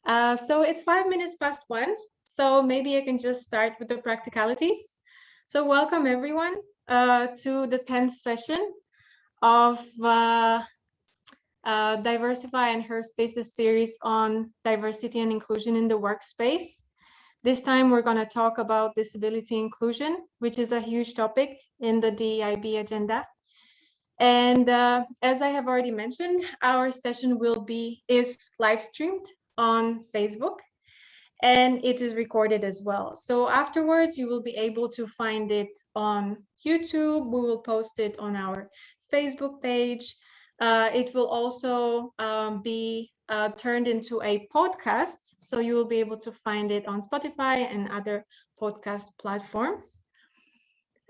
So it's 5 minutes past 1. So maybe I can just start with the practicalities. So welcome everyone to the 10th session of Diversify and Her Spaces series on diversity and inclusion in the workspace. This time we're going to talk about disability inclusion, which is a huge topic in the DEIB agenda. And as I have already mentioned, our session is live streamed on Facebook, and it is recorded as well. So afterwards, you will be able to find it on YouTube. We will post it on our Facebook page. It will also be turned into a podcast, so you will be able to find it on Spotify and other podcast platforms.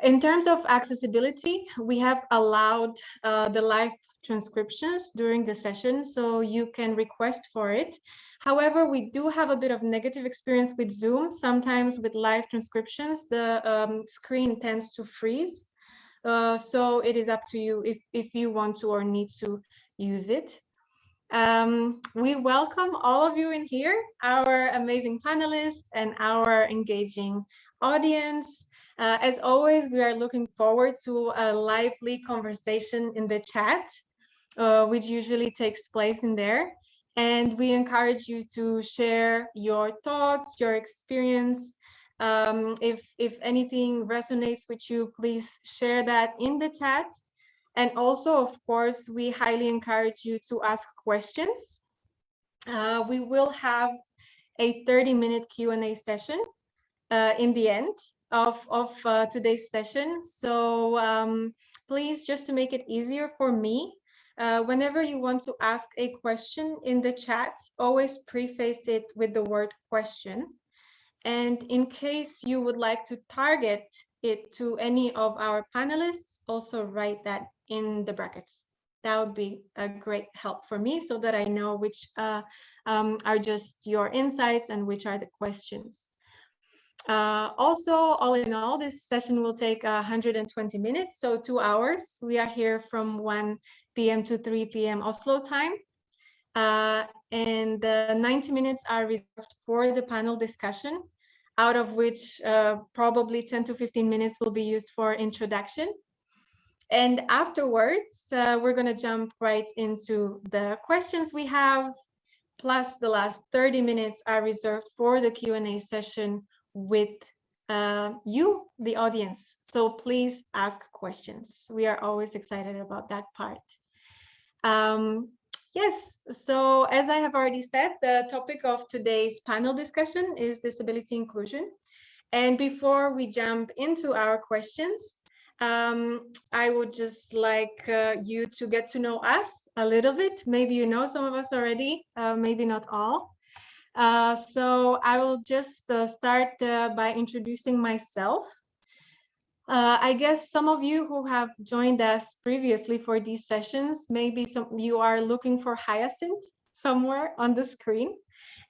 In terms of accessibility, we have allowed the live transcriptions during the session, so you can request for it. However, we do have a bit of negative experience with Zoom. Sometimes with live transcriptions, the screen tends to freeze. So it is up to you if you want to or need to use it. We welcome all of you in here, our amazing panelists and our engaging audience. As always, we are looking forward to a lively conversation in the chat, which usually takes place in there. And we encourage you to share your thoughts, your experience. If anything resonates with you, please share that in the chat. And also, of course, we highly encourage you to ask questions. We will have a 30-minute Q&A session in the end of today's session. So please, just to make it easier for me, whenever you want to ask a question in the chat, always preface it with the word question. And in case you would like to target it to any of our panelists, also write that in the brackets. That would be a great help for me so that I know which are just your insights and which are the questions. Also, all in all, this session will take 120 minutes, so 2 hours. We are here from 1 p.m. to 3 p.m. Oslo time. And 90 minutes are reserved for the panel discussion, out of which probably 10 to 15 minutes will be used for introduction. And afterwards, we're going to jump right into the questions we have, plus the last 30 minutes are reserved for the Q&A session with you, the audience. So please ask questions. We are always excited about that part. Yes, so as I have already said, the topic of today's panel discussion is disability inclusion. And before we jump into our questions, I would just like you to get to know us a little bit. Maybe you know some of us already, maybe not all. So I will just start by introducing myself. I guess some of you who have joined us previously for these sessions, maybe you are looking for Hyacinth somewhere on the screen.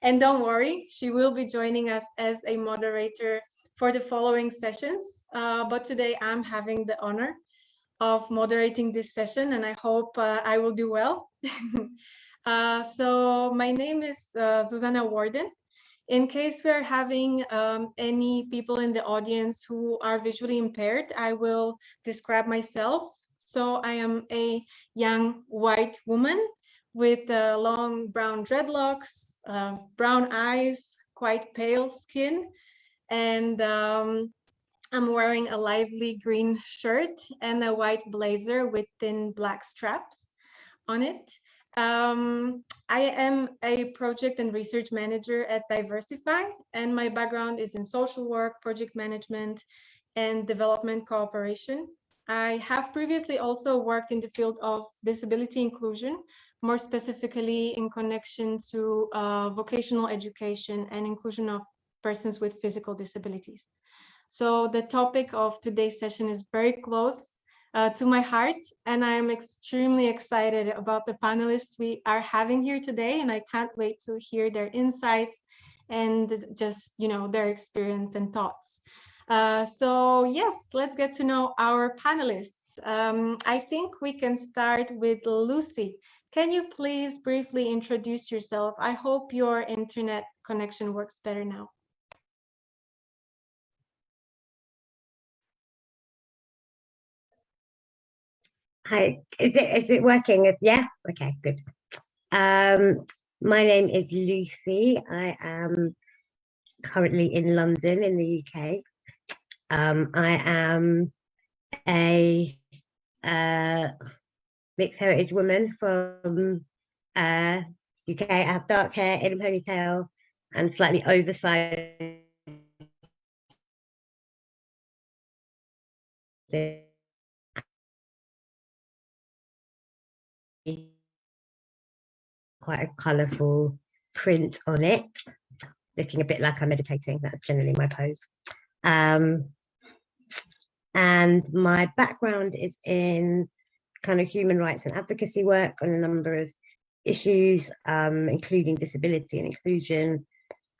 And don't worry, she will be joining us as a moderator for the following sessions. But today I'm having the honor of moderating this session, and I hope I will do well. So my name is Susanna Warden. In case we're having any people in the audience who are visually impaired, I will describe myself. So I am a young white woman with long brown dreadlocks, brown eyes, quite pale skin, and I'm wearing a lively green shirt and a white blazer with thin black straps on it. I am a project and research manager at Diversify, and my background is in social work, project management, and development cooperation. I have previously also worked in the field of disability inclusion, more specifically in connection to vocational education and inclusion of persons with physical disabilities. So the topic of today's session is very close to my heart, and I'm extremely excited about the panelists we are having here today, and I can't wait to hear their insights and just, their experience and thoughts. So yes, let's get to know our panelists. I think we can start with Lucy. can you please briefly introduce yourself? I hope your internet connection works better now. Hi, is it working? Yeah, okay, good. My name is Lucy. I am currently in London in the UK. I am a mixed heritage woman from UK. I have dark hair in a ponytail and slightly oversized quite a colourful print on it, looking a bit like I'm meditating. That's generally my pose. And my background is in kind of human rights and advocacy work on a number of issues, including disability and inclusion.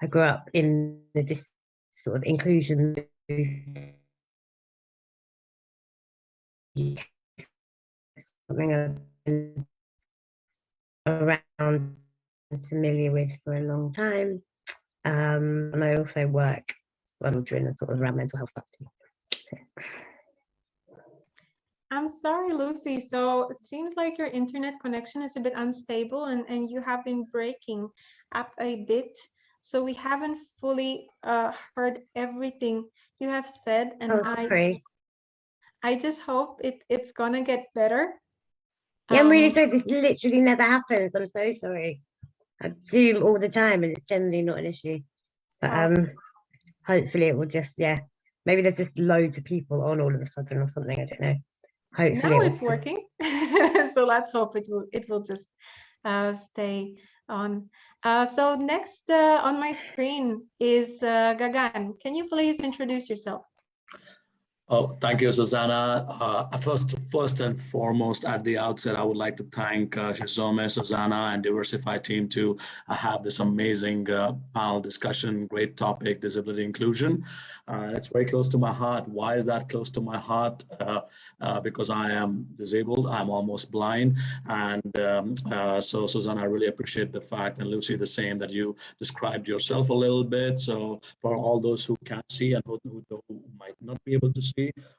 I grew up in this sort of inclusion something I've been around and familiar with for a long time. And I also work volunteering and sort of around mental health stuff too. I'm sorry, Lucy. So it seems like your internet connection is a bit unstable and you have been breaking up a bit. So we haven't fully heard everything you have said. And I just hope it's gonna get better. Yeah, I'm really sorry. This literally never happens. I'm so sorry. I Zoom all the time and it's generally not an issue. But hopefully it will just, yeah. Maybe there's just loads of people on all of a sudden or something. I don't know. Hopefully now it's working. So let's hope it will just stay on. So next on my screen is Gagan. Can you please introduce yourself? Oh, thank you, Susanna. First and foremost, at the outset, I would like to thank Shizome, Susanna, and Diversify team to have this amazing panel discussion. Great topic, disability inclusion. It's very close to my heart. Why is that close to my heart? Because I am disabled. I'm almost blind, and so Susanna, I really appreciate the fact, and Lucy, the same, that you described yourself a little bit. So for all those who can't see and who might not be able to see,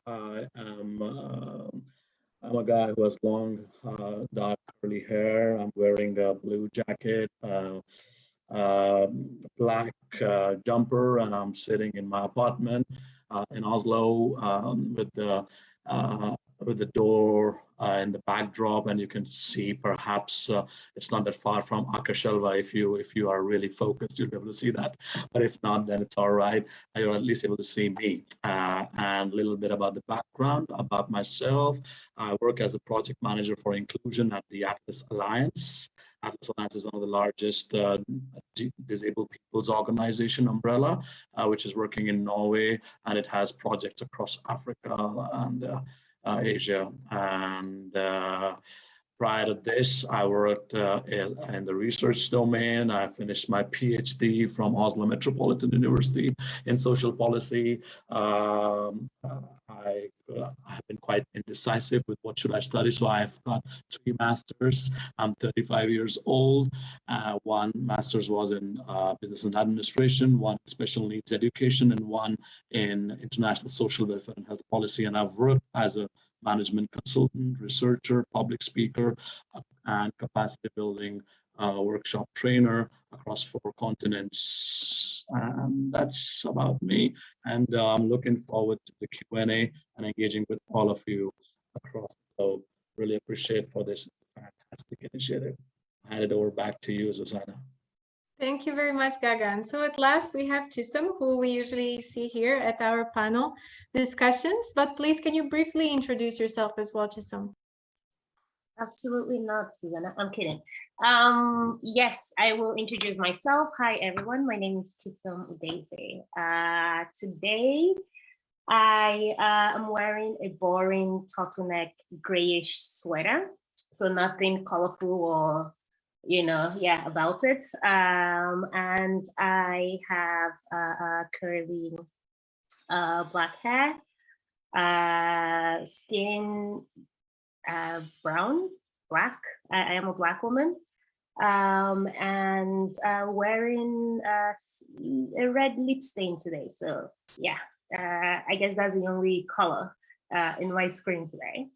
I'm a guy who has long, dark, curly hair. I'm wearing a blue jacket, black jumper, and I'm sitting in my apartment in Oslo with the door in the backdrop, and you can see perhaps it's not that far from Akashelva. If you are really focused, you'll be able to see that. But if not, then it's all right. You're at least able to see me. And a little bit about the background about myself. I work as a project manager for inclusion at the Atlas Alliance. Atlas Alliance is one of the largest disabled people's organization umbrella, which is working in Norway, and it has projects across Africa and Asia. And prior to this, I worked in the research domain. I finished my PhD from Oslo Metropolitan University in social policy. I have been quite indecisive with what should I study, so I've got 3 masters. I'm 35 years old. One master's was in business and administration, one in special needs education, and one in international social welfare and health policy. And I've worked as a management consultant, researcher, public speaker, and capacity building workshop trainer across 4 continents. And that's about me. And I'm looking forward to the Q&A and engaging with all of you across the globe. Really appreciate for this fantastic initiative. I hand it over back to you, Susanna. Thank you very much, Gagan. So at last we have Chisholm, who we usually see here at our panel discussions, but please, can you briefly introduce yourself as well, Chisholm? Absolutely not, Susanna. I'm kidding. Yes, I will introduce myself. Hi, everyone. My name is Chisholm Udeze. Today, I am wearing a boring turtleneck grayish sweater, so nothing colorful or about it. And I have curly black hair, skin brown, Black. I am a Black woman, and wearing a red lip stain today. So yeah, I guess that's the only color in my screen today.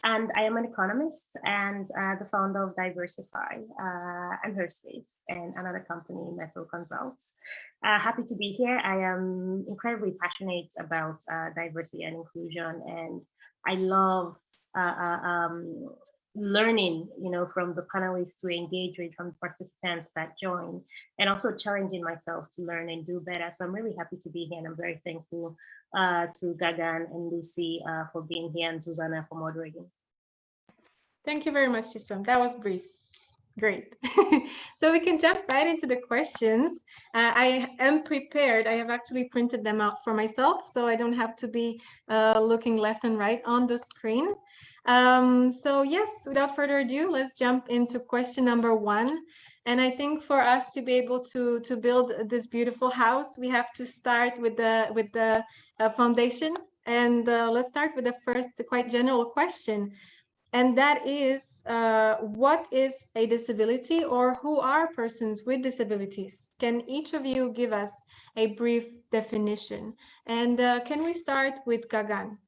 And I am an economist and the founder of Diversify and Her Space and another company, Metal Consults. Happy to be here. I am incredibly passionate about diversity and inclusion, and I love learning, from the panelists to engage with, from the participants that join, and also challenging myself to learn and do better. So I'm really happy to be here, and I'm very thankful to Gagan and Lucy for being here, and Susanna for moderating. Thank you very much, Chisom. That was brief. Great. So we can jump right into the questions. I am prepared. I have actually printed them out for myself, so I don't have to be looking left and right on the screen. So yes, without further ado, let's jump into question number 1. And I think for us to be able to build this beautiful house, we have to start with the foundation. And let's start with the first quite general question. And that is, what is a disability, or who are persons with disabilities? Can each of you give us a brief definition? And can we start with Gagan?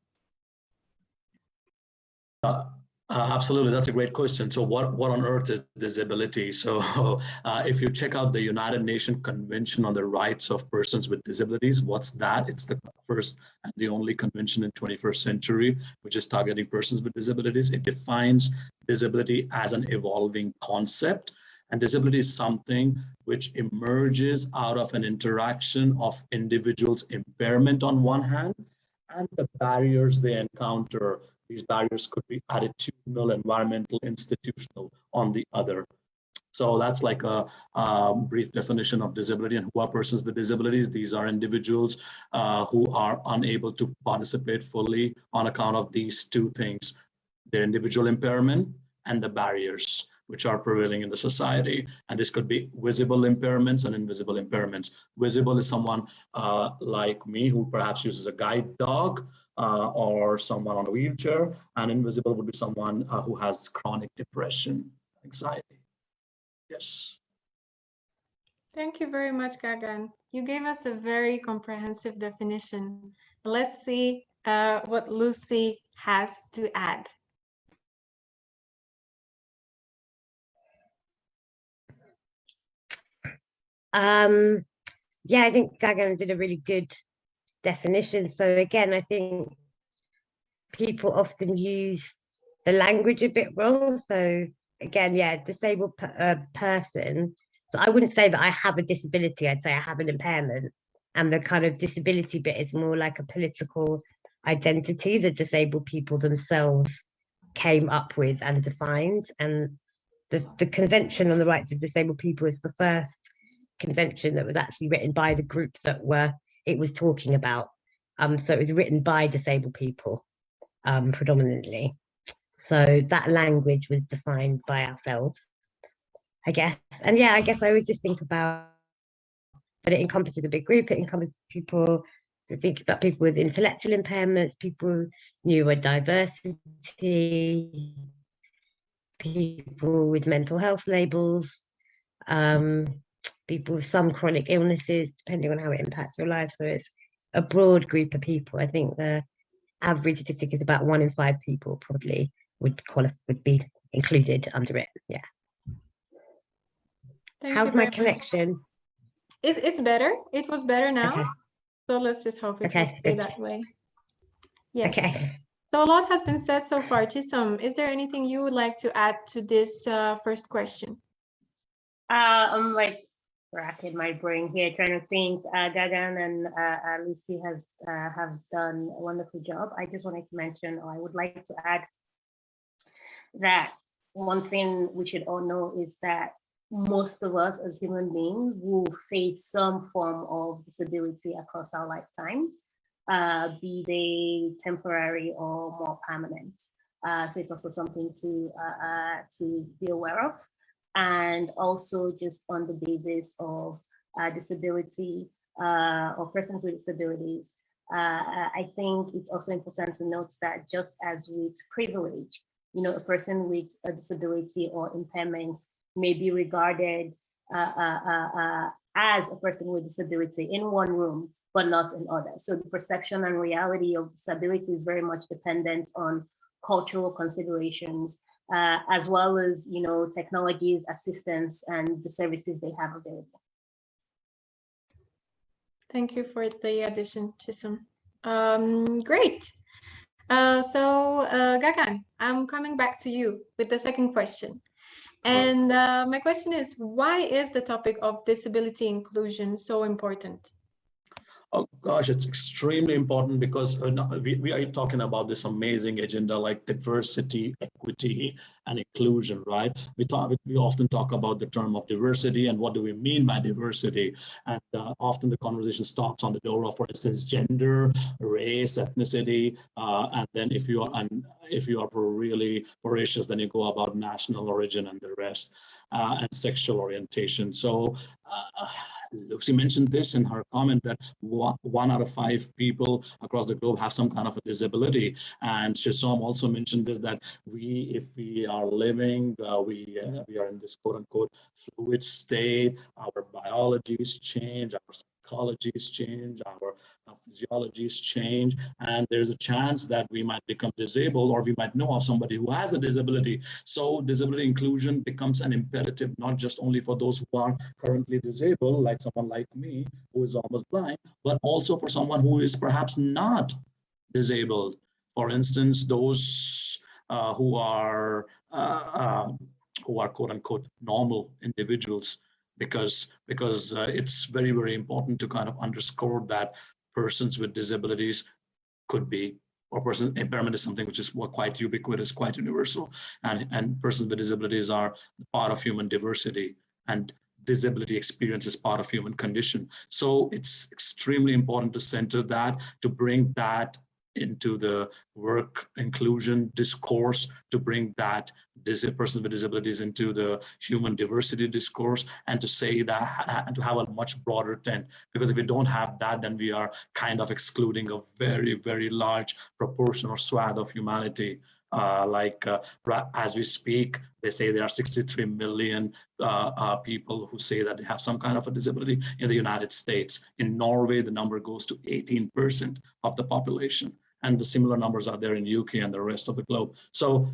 Absolutely, that's a great question. So what on earth is disability? So if you check out the United Nations Convention on the Rights of Persons with Disabilities, what's that? It's the first and the only convention in 21st century, which is targeting persons with disabilities. It defines disability as an evolving concept. And disability is something which emerges out of an interaction of individuals' impairment on one hand, and the barriers they encounter. These barriers could be attitudinal, environmental, institutional on the other. So that's like a brief definition of disability. And who are persons with disabilities? These are individuals who are unable to participate fully on account of these two things: their individual impairment and the barriers which are prevailing in the society. And this could be visible impairments and invisible impairments. Visible is someone like me who perhaps uses a guide dog, or someone on a wheelchair, and invisible would be someone who has chronic depression, anxiety. Yes. Thank you very much, Gagan. You gave us a very comprehensive definition. Let's see what Lucy has to add. Yeah, I think Gagan did a really good definition. So again, I think people often use the language a bit wrong. So again, yeah, disabled person. So I wouldn't say that I have a disability. I'd say I have an impairment. And the kind of disability bit is more like a political identity that disabled people themselves came up with and defined. And the Convention on the Rights of Disabled People is the first convention that was actually written by the group that it was talking about. So it was written by disabled people, predominantly. So that language was defined by ourselves, I guess. And yeah, I guess I always just think about that it encompasses a big group. It encompasses people, to think about people with intellectual impairments, people with neurodiversity, people with mental health labels, people with some chronic illnesses, depending on how it impacts your life. So it's a broad group of people. I think the average statistic is about 1 in 5 people probably would be included under it. Yeah. How's my connection? It's better. It was better now. Okay. So let's just hope it will stay that way. Yes. Okay. So a lot has been said so far. Chisom, is there anything you would like to add to this first question? I'm like racking my brain here, trying to think. Gagan and Lucy have done a wonderful job. I just wanted to mention, or I would like to add, that one thing we should all know is that most of us as human beings will face some form of disability across our lifetime, be they temporary or more permanent. So it's also something to be aware of. And also just on the basis of disability or persons with disabilities, I think it's also important to note that just as with privilege, a person with a disability or impairment may be regarded as a person with disability in one room, but not in others. So the perception and reality of disability is very much dependent on cultural considerations, as well as, technologies, assistance, and the services they have available. Thank you for the addition, Chisholm. Great. So Gagan, I'm coming back to you with the second question. And my question is, why is the topic of disability inclusion so important? Oh gosh, it's extremely important because we are talking about this amazing agenda like diversity, equity, and inclusion, right? We often talk about the term of diversity and what do we mean by diversity, and often the conversation stops on the door of, for instance, gender, race, ethnicity, and then if you are really voracious, then you go about national origin and the rest, and sexual orientation. So. Lucy mentioned this in her comment that 1 out of 5 people across the globe have some kind of a disability. And Chisholm also mentioned this, that if we are living, we are in this quote unquote fluid state, our biologies change, our psychologies change, our physiologies change, and there's a chance that we might become disabled, or we might know of somebody who has a disability. So disability inclusion becomes an imperative, not just only for those who are currently disabled, like someone like me who is almost blind, but also for someone who is perhaps not disabled. For instance, those who are quote unquote normal individuals, because it's very, very important to kind of underscore that persons with disabilities could be, or person impairment is something which is quite ubiquitous, quite universal, and persons with disabilities are part of human diversity, and disability experience is part of human condition. So it's extremely important to center that, to bring that into the work inclusion discourse, to bring that persons with disabilities into the human diversity discourse, and to say that, and to have a much broader tent, because if we don't have that, then we are kind of excluding a very, very large proportion or swath of humanity. As we speak, they say there are 63 million people who say that they have some kind of a disability in the United States. In Norway, the number goes to 18% of the population. And the similar numbers are there in UK and the rest of the globe. So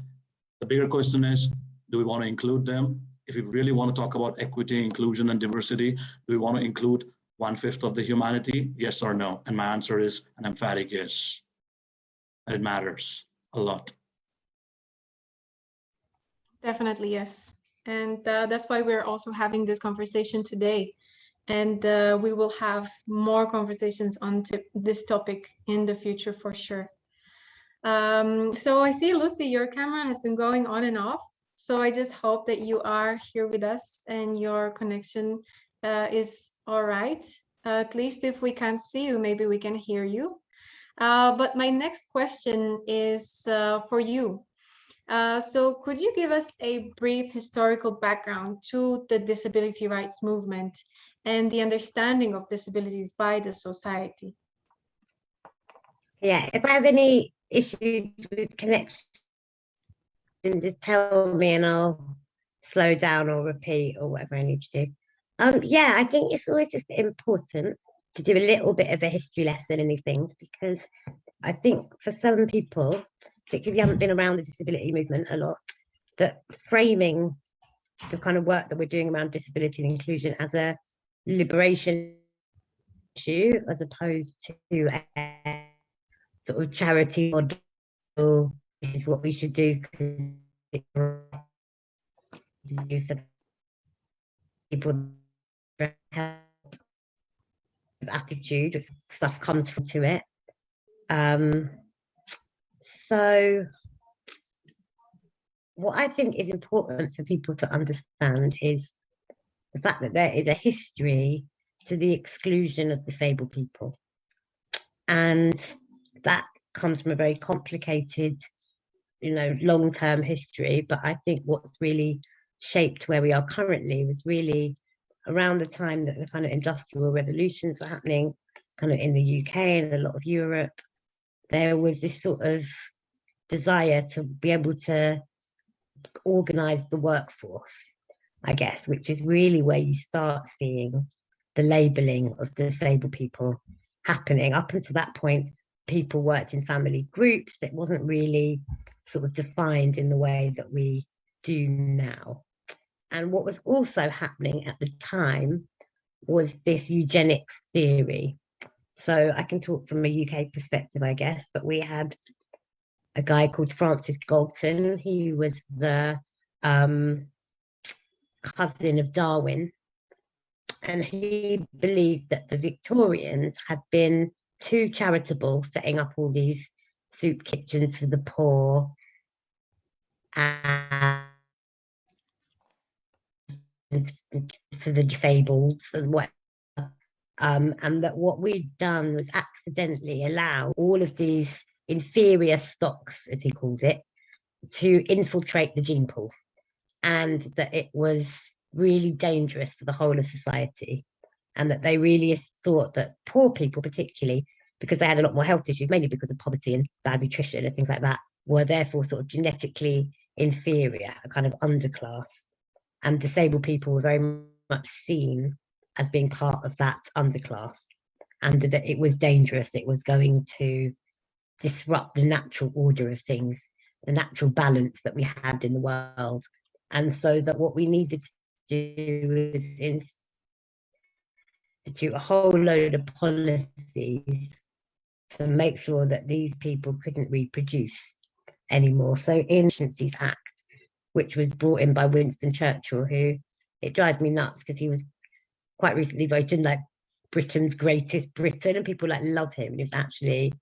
the bigger question is, do we want to include them? If we really want to talk about equity, inclusion, and diversity, do we want to include 1/5 of the humanity? Yes or no? And my answer is an emphatic yes. It matters a lot. Definitely, yes. And that's why we're also having this conversation today. And we will have more conversations on this topic in the future for sure. So I see, Lucy, your camera has been going on and off. So I just hope that you are here with us and your connection is all right. At least if we can't see you, maybe we can hear you. But my next question is for you. So could you give us a brief historical background to the disability rights movement and the understanding of disabilities by the society? Yeah, if I have any issues with connection, just tell me and I'll slow down or repeat or whatever I need to do. Yeah, I think it's always just important to do a little bit of a history lesson in these things, because I think for some people, particularly if you haven't been around the disability movement a lot, that framing the kind of work that we're doing around disability and inclusion as a liberation issue, as opposed to a sort of charity model, this is what we should do for people have attitude, stuff comes to it. So what I think is important for people to understand is the fact that there is a history to the exclusion of disabled people. And that comes from a very complicated, long-term history. But I think what's really shaped where we are currently was really around the time that the kind of industrial revolutions were happening, kind of in the UK and a lot of Europe. There was this sort of desire to be able to organise the workforce, I guess, which is really where you start seeing the labelling of disabled people happening. Up until that point, people worked in family groups. It wasn't really sort of defined in the way that we do now. And what was also happening at the time was this eugenics theory. So I can talk from a UK perspective, I guess, but we had a guy called Francis Galton. He was the cousin of Darwin. And he believed that the Victorians had been too charitable, setting up all these soup kitchens for the poor and for the disabled and whatever. And that what we'd done was accidentally allow all of these inferior stocks, as he calls it, to infiltrate the gene pool, and that it was really dangerous for the whole of society, and that they really thought that poor people, particularly because they had a lot more health issues, mainly because of poverty and bad nutrition and things like that, were therefore sort of genetically inferior, a kind of underclass, and disabled people were very much seen as being part of that underclass, and that it was dangerous. It was going to disrupt the natural order of things, the natural balance that we had in the world. And so that what we needed to do was institute a whole load of policies to make sure that these people couldn't reproduce anymore. So in the Efficiencies Act, which was brought in by Winston Churchill, who, it drives me nuts because he was quite recently voted like Britain's greatest Briton, and people like love him, and he was actually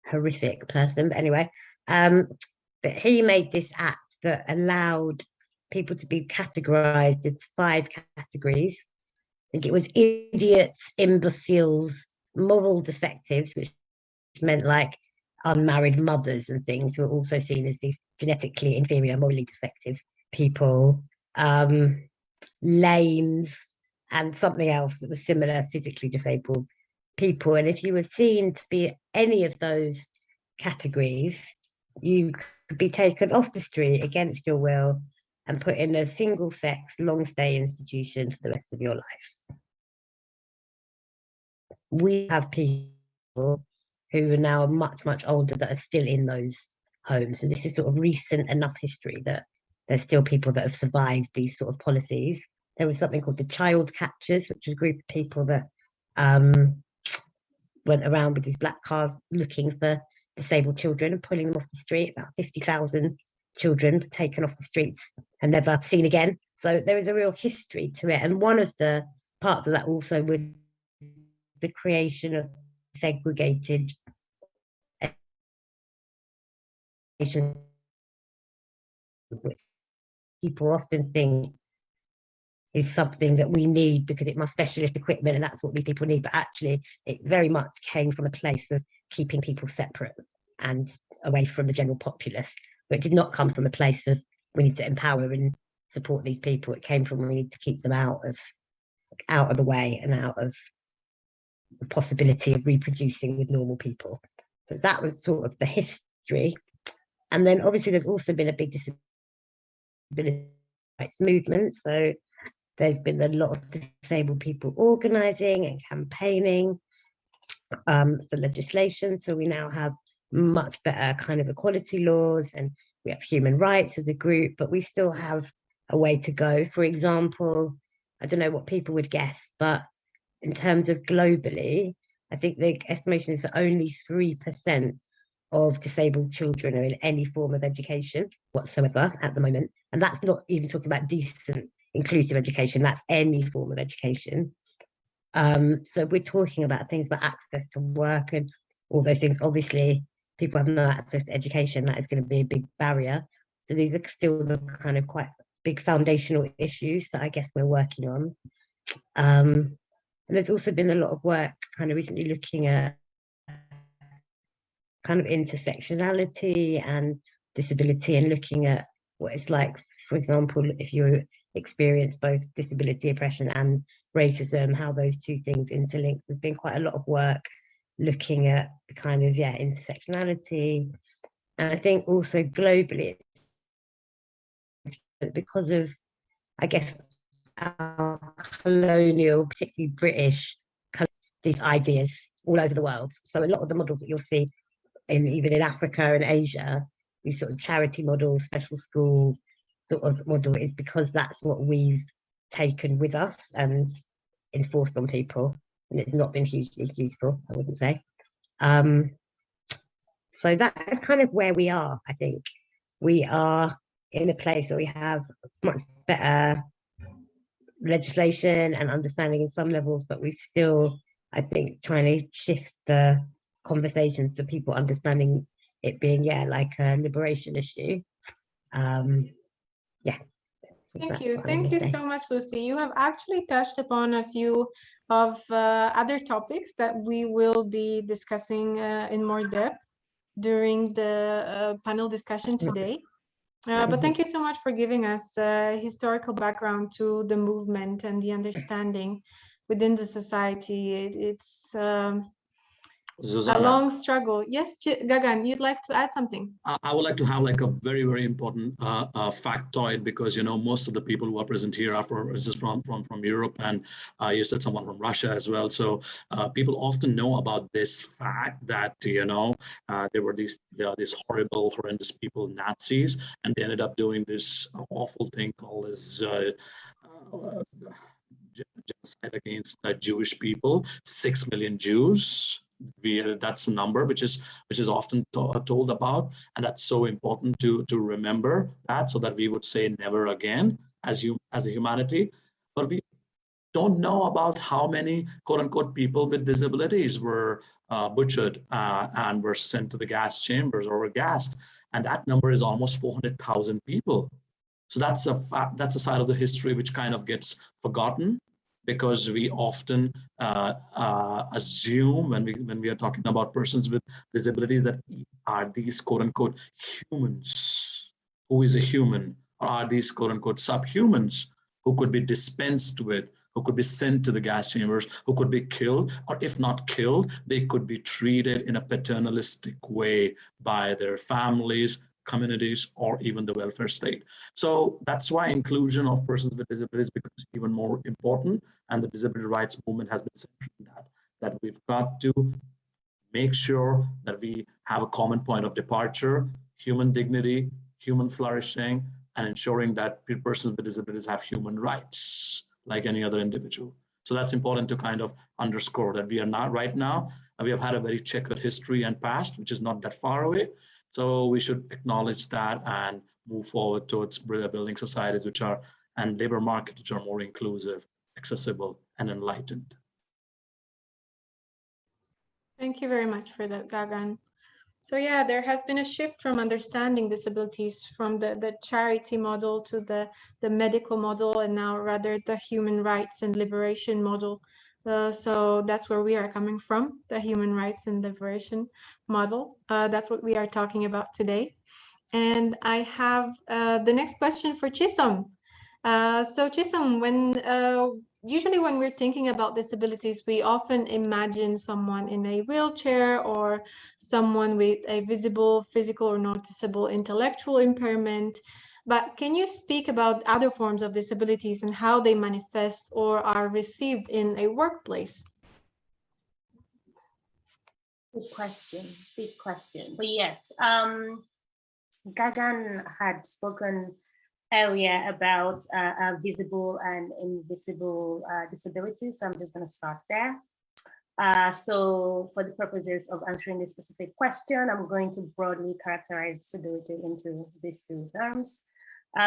a horrific person. But anyway, but he made this act that allowed people to be categorized into 5 categories. I think it was idiots, imbeciles, moral defectives, which meant like unmarried mothers and things, who are also seen as these genetically inferior, morally defective people, lames, and something else that was similar, physically disabled people. And if you were seen to be any of those categories, you could be taken off the street against your will and put in a single-sex, long-stay institution for the rest of your life. We have people who are now much, much older that are still in those homes. And this is sort of recent enough history that there's still people that have survived these sort of policies. There was something called the child catchers, which was a group of people that went around with these black cars looking for disabled children and pulling them off the street. About 50,000 children were taken off the streets and never seen again. So there is a real history to it. And one of the parts of that also was the creation of segregated education, which people often think is something that we need because it must specialist equipment and that's what these people need. But actually, it very much came from a place of keeping people separate and away from the general populace. But it did not come from a place of we need to empower and support these people. It came from we need to keep them out of the way and out of the possibility of reproducing with normal people. So that was sort of the history. And then obviously there's also been a big disability rights movement. So there's been a lot of disabled people organising and campaigning for legislation. So we now have much better kind of equality laws, and we have human rights as a group, but we still have a way to go. For example, I don't know what people would guess, but in terms of globally, I think the estimation is that only 3% of disabled children are in any form of education whatsoever at the moment. And that's not even talking about decent, inclusive education, that's any form of education. So we're talking about things about access to work and all those things. Obviously, people have no access to education, that is going to be a big barrier. So these are still the kind of quite big foundational issues that I guess we're working on. And there's also been a lot of work kind of recently looking at kind of intersectionality and disability, and looking at what it's like, for example, if you experience both disability, oppression and racism, how those two things interlink. There's been quite a lot of work looking at the kind of, intersectionality. And I think also globally, it's that because of, I guess, our colonial, particularly British, these ideas all over the world. So a lot of the models that you'll see even in Africa and Asia, these sort of charity models, special school sort of model, is because that's what we've taken with us and enforced on people, and it's not been hugely useful, I wouldn't say. So that's kind of where we are. I think we are in a place where we have much better legislation and understanding in some levels, but we still, I think, trying to shift the conversations to people understanding it being, like a liberation issue. Yeah. Thank you. Thank you so much, Lucy. You have actually touched upon a few of other topics that we will be discussing in more depth during the panel discussion today. But thank you so much for giving us a historical background to the movement and the understanding within the society. It's a long struggle. Yes, Gagan, you'd like to add something? I would like to have like a very, very important factoid, because most of the people who are present here are from Europe, and you said someone from Russia as well. So people often know about this fact that there were these horrible, horrendous people, Nazis, and they ended up doing this awful thing called as genocide against Jewish people. 6 million Jews. That's a number which is often told about, and that's so important to remember that, so that we would say never again as a humanity. But we don't know about how many quote unquote people with disabilities were butchered and were sent to the gas chambers or were gassed, and that number is almost 400,000 people. So that's a side of the history which kind of gets forgotten, because we often assume when we are talking about persons with disabilities that are these quote unquote humans. Who is a human? Or are these quote unquote subhumans who could be dispensed with, who could be sent to the gas chambers, who could be killed, or if not killed, they could be treated in a paternalistic way by their families, communities, or even the welfare state. So that's why inclusion of persons with disabilities becomes even more important, and the disability rights movement has been central in that we've got to make sure that we have a common point of departure: human dignity, human flourishing, and ensuring that persons with disabilities have human rights like any other individual. So that's important to kind of underscore that we are not right now, we have had a very checkered history and past, which is not that far away. So we should acknowledge that and move forward towards building societies and labor markets which are more inclusive, accessible, and enlightened. Thank you very much for that, Gagan. So yeah, there has been a shift from understanding disabilities from the charity model to the medical model, and now rather the human rights and liberation model. So that's where we are coming from, the human rights and liberation model. That's what we are talking about today. And I have the next question for Chisom. So Chisom, usually when we're thinking about disabilities, we often imagine someone in a wheelchair or someone with a visible physical or noticeable intellectual impairment. But can you speak about other forms of disabilities and how they manifest or are received in a workplace? Big question. But yes, Gagan had spoken earlier about visible and invisible disabilities. So I'm just going to start there. So for the purposes of answering this specific question, I'm going to broadly characterize disability into these two terms.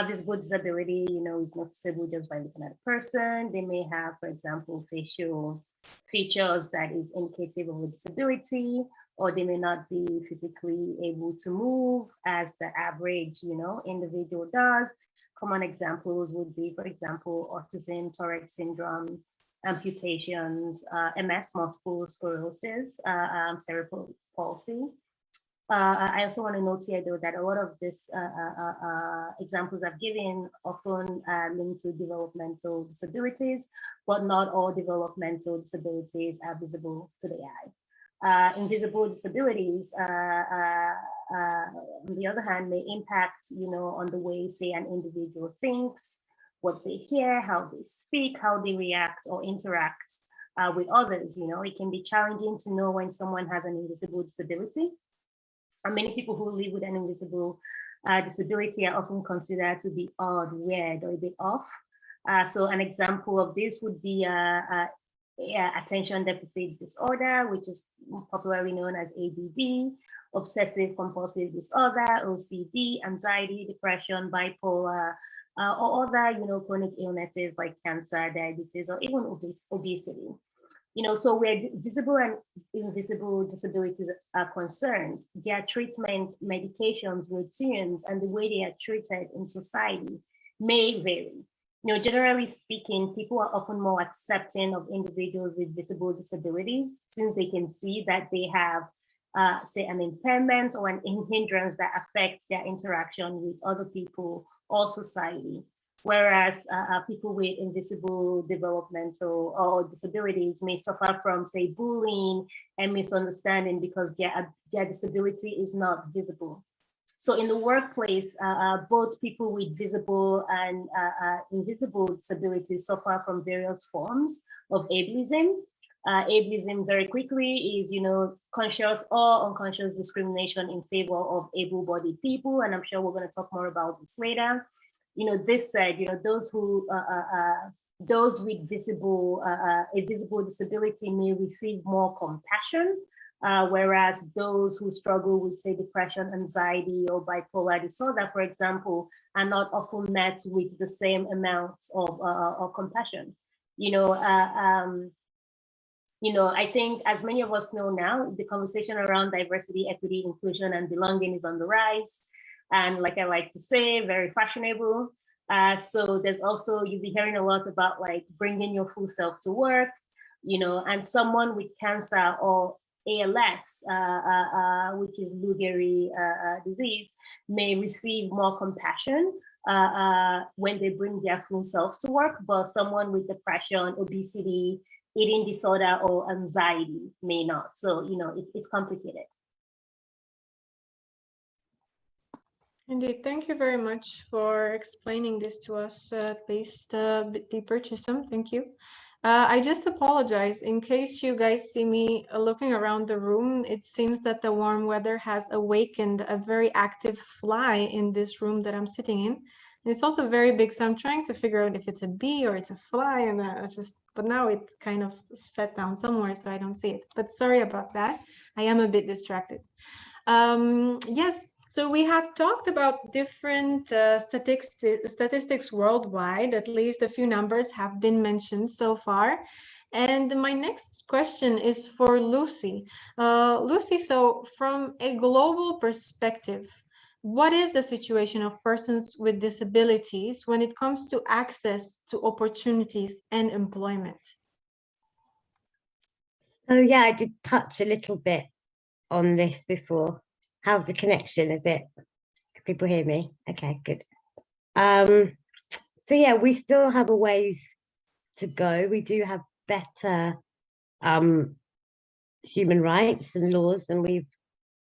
Visible disability, is noticeable just by looking at a person. They may have, for example, facial features that is indicative of a disability, or they may not be physically able to move as the average, individual does. Common examples would be, for example, autism, Tourette syndrome, amputations, MS, multiple sclerosis, cerebral palsy. I also want to note here, though, that a lot of these examples I've given often linked to developmental disabilities, but not all developmental disabilities are visible to the eye. invisible disabilities, on the other hand, may impact, on the way, say, an individual thinks, what they hear, how they speak, how they react or interact with others. It can be challenging to know when someone has an invisible disability. And many people who live with an invisible disability are often considered to be odd, weird, or a bit off. So an example of this would be attention deficit disorder, which is popularly known as ADD, obsessive compulsive disorder, OCD, anxiety, depression, bipolar, or other, chronic illnesses like cancer, diabetes, or even obesity. So where visible and invisible disabilities are concerned, their treatment, medications, routines, and the way they are treated in society may vary. Generally speaking, people are often more accepting of individuals with visible disabilities since they can see that they have, say, an impairment or an hindrance that affects their interaction with other people or society. Whereas people with invisible developmental or disabilities may suffer from, say, bullying and misunderstanding because their disability is not visible. So in the workplace, both people with visible and invisible disabilities suffer from various forms of ableism. Ableism, very quickly, is conscious or unconscious discrimination in favor of able-bodied people, and I'm sure we're going to talk more about this later. This said, those with a visible disability may receive more compassion, whereas those who struggle with, say, depression, anxiety, or bipolar disorder, for example, are not often met with the same amount of compassion. I think, as many of us know now, the conversation around diversity, equity, inclusion, and belonging is on the rise. And like I like to say, very fashionable. So there's also, you'll be hearing a lot about like bringing your full self to work, and someone with cancer or ALS, which is Lou Gehrig disease, may receive more compassion when they bring their full self to work, but someone with depression, obesity, eating disorder, or anxiety may not. So, it's complicated. Indeed, thank you very much for explaining this to us, at least a bit deeper, Chisholm. Thank you. I just apologize in case you guys see me looking around the room. It seems that the warm weather has awakened a very active fly in this room that I'm sitting in. And it's also very big, so I'm trying to figure out if it's a bee or it's a fly, and but now it kind of sat down somewhere, so I don't see it. But sorry about that. I am a bit distracted. Yes. So we have talked about different statistics worldwide. At least a few numbers have been mentioned so far. And my next question is for Lucy. Lucy, so from a global perspective, what is the situation of persons with disabilities when it comes to access to opportunities and employment? So yeah, I did touch a little bit on this before. How's the connection? Is it? Can people hear me? Okay, good. So yeah, we still have a ways to go. We do have better human rights and laws than we've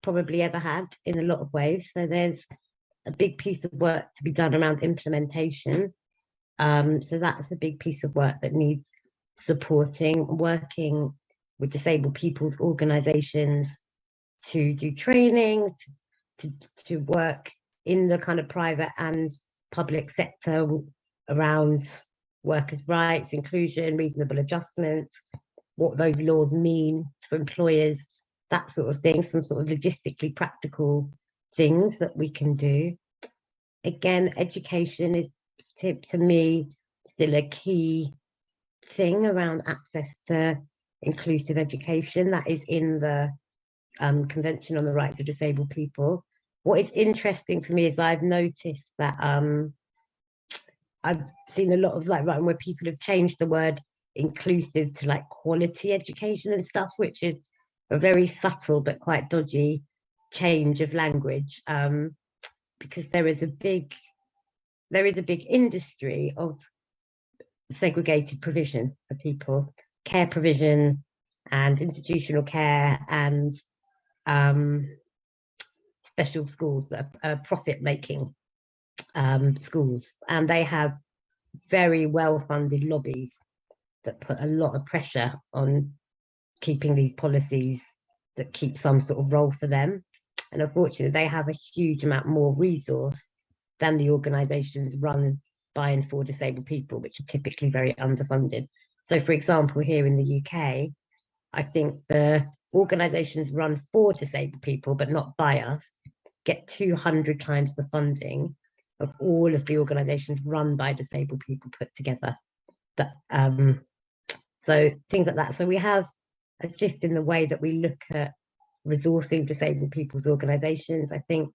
probably ever had in a lot of ways. So there's a big piece of work to be done around implementation. So that's a big piece of work that needs supporting, working with disabled people's organizations to do training, to work in the kind of private and public sector around workers' rights, inclusion, reasonable adjustments, what those laws mean for employers, that sort of thing, some sort of logistically practical things that we can do. Again, education is, to me, still a key thing around access to inclusive education. That is in the Convention on the Rights of Disabled People. What is interesting for me is I've noticed that I've seen a lot of where people have changed the word inclusive to quality education and stuff, which is a very subtle but quite dodgy change of language, because there is a big industry of segregated provision for people, care provision, and institutional care and special schools that are profit-making schools, and they have very well-funded lobbies that put a lot of pressure on keeping these policies that keep some sort of role for them. And unfortunately, they have a huge amount more resource than the organisations run by and for disabled people, which are typically very underfunded. So, for example, here in the UK, I think the organisations run for disabled people, but not by us, get 200 times the funding of all of the organisations run by disabled people put together. That so things like that. So we have a shift in the way that we look at resourcing disabled people's organisations. I think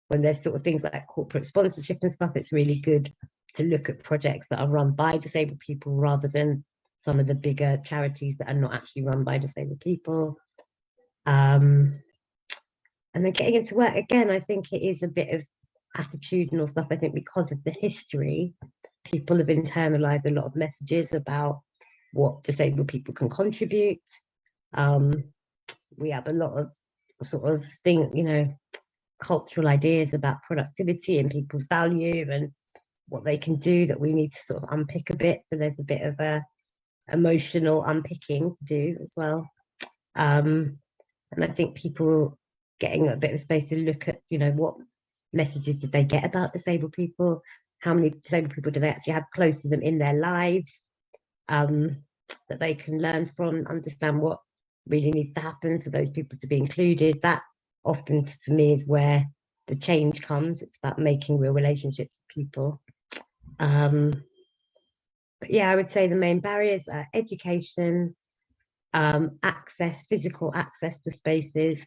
when there's sort of things like corporate sponsorship and stuff, it's really good to look at projects that are run by disabled people rather than some of the bigger charities that are not actually run by disabled people. And then getting into work, again, I think it is a bit of attitudinal stuff. I think because of the history, people have internalized a lot of messages about what disabled people can contribute. We have a lot of sort of cultural ideas about productivity and people's value and what they can do that we need to sort of unpick a bit. So there's a bit of a emotional unpicking to do as well. And I think people getting a bit of space to look at, what messages did they get about disabled people? How many disabled people do they actually have close to them in their lives, that they can learn from, understand what really needs to happen for those people to be included. That often for me is where the change comes. It's about making real relationships with people. But yeah, I would say the main barriers are education, access, physical access to spaces,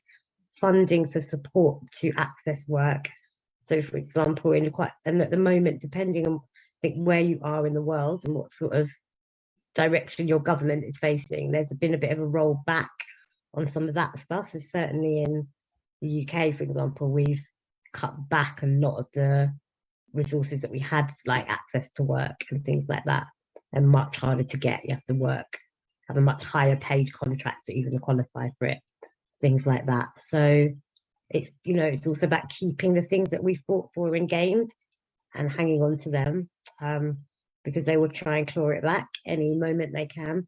funding for support to access work. So for example, and at the moment, depending on where you are in the world and what sort of direction your government is facing, there's been a bit of a roll back on some of that stuff. So certainly in the UK, for example, we've cut back a lot of the resources that we had, like access to work and things like that, and much harder to get. You have to work, have a much higher paid contract to even qualify for it, things like that. So it's, it's also about keeping the things that we fought for and gained and hanging on to them, because they will try and claw it back any moment they can.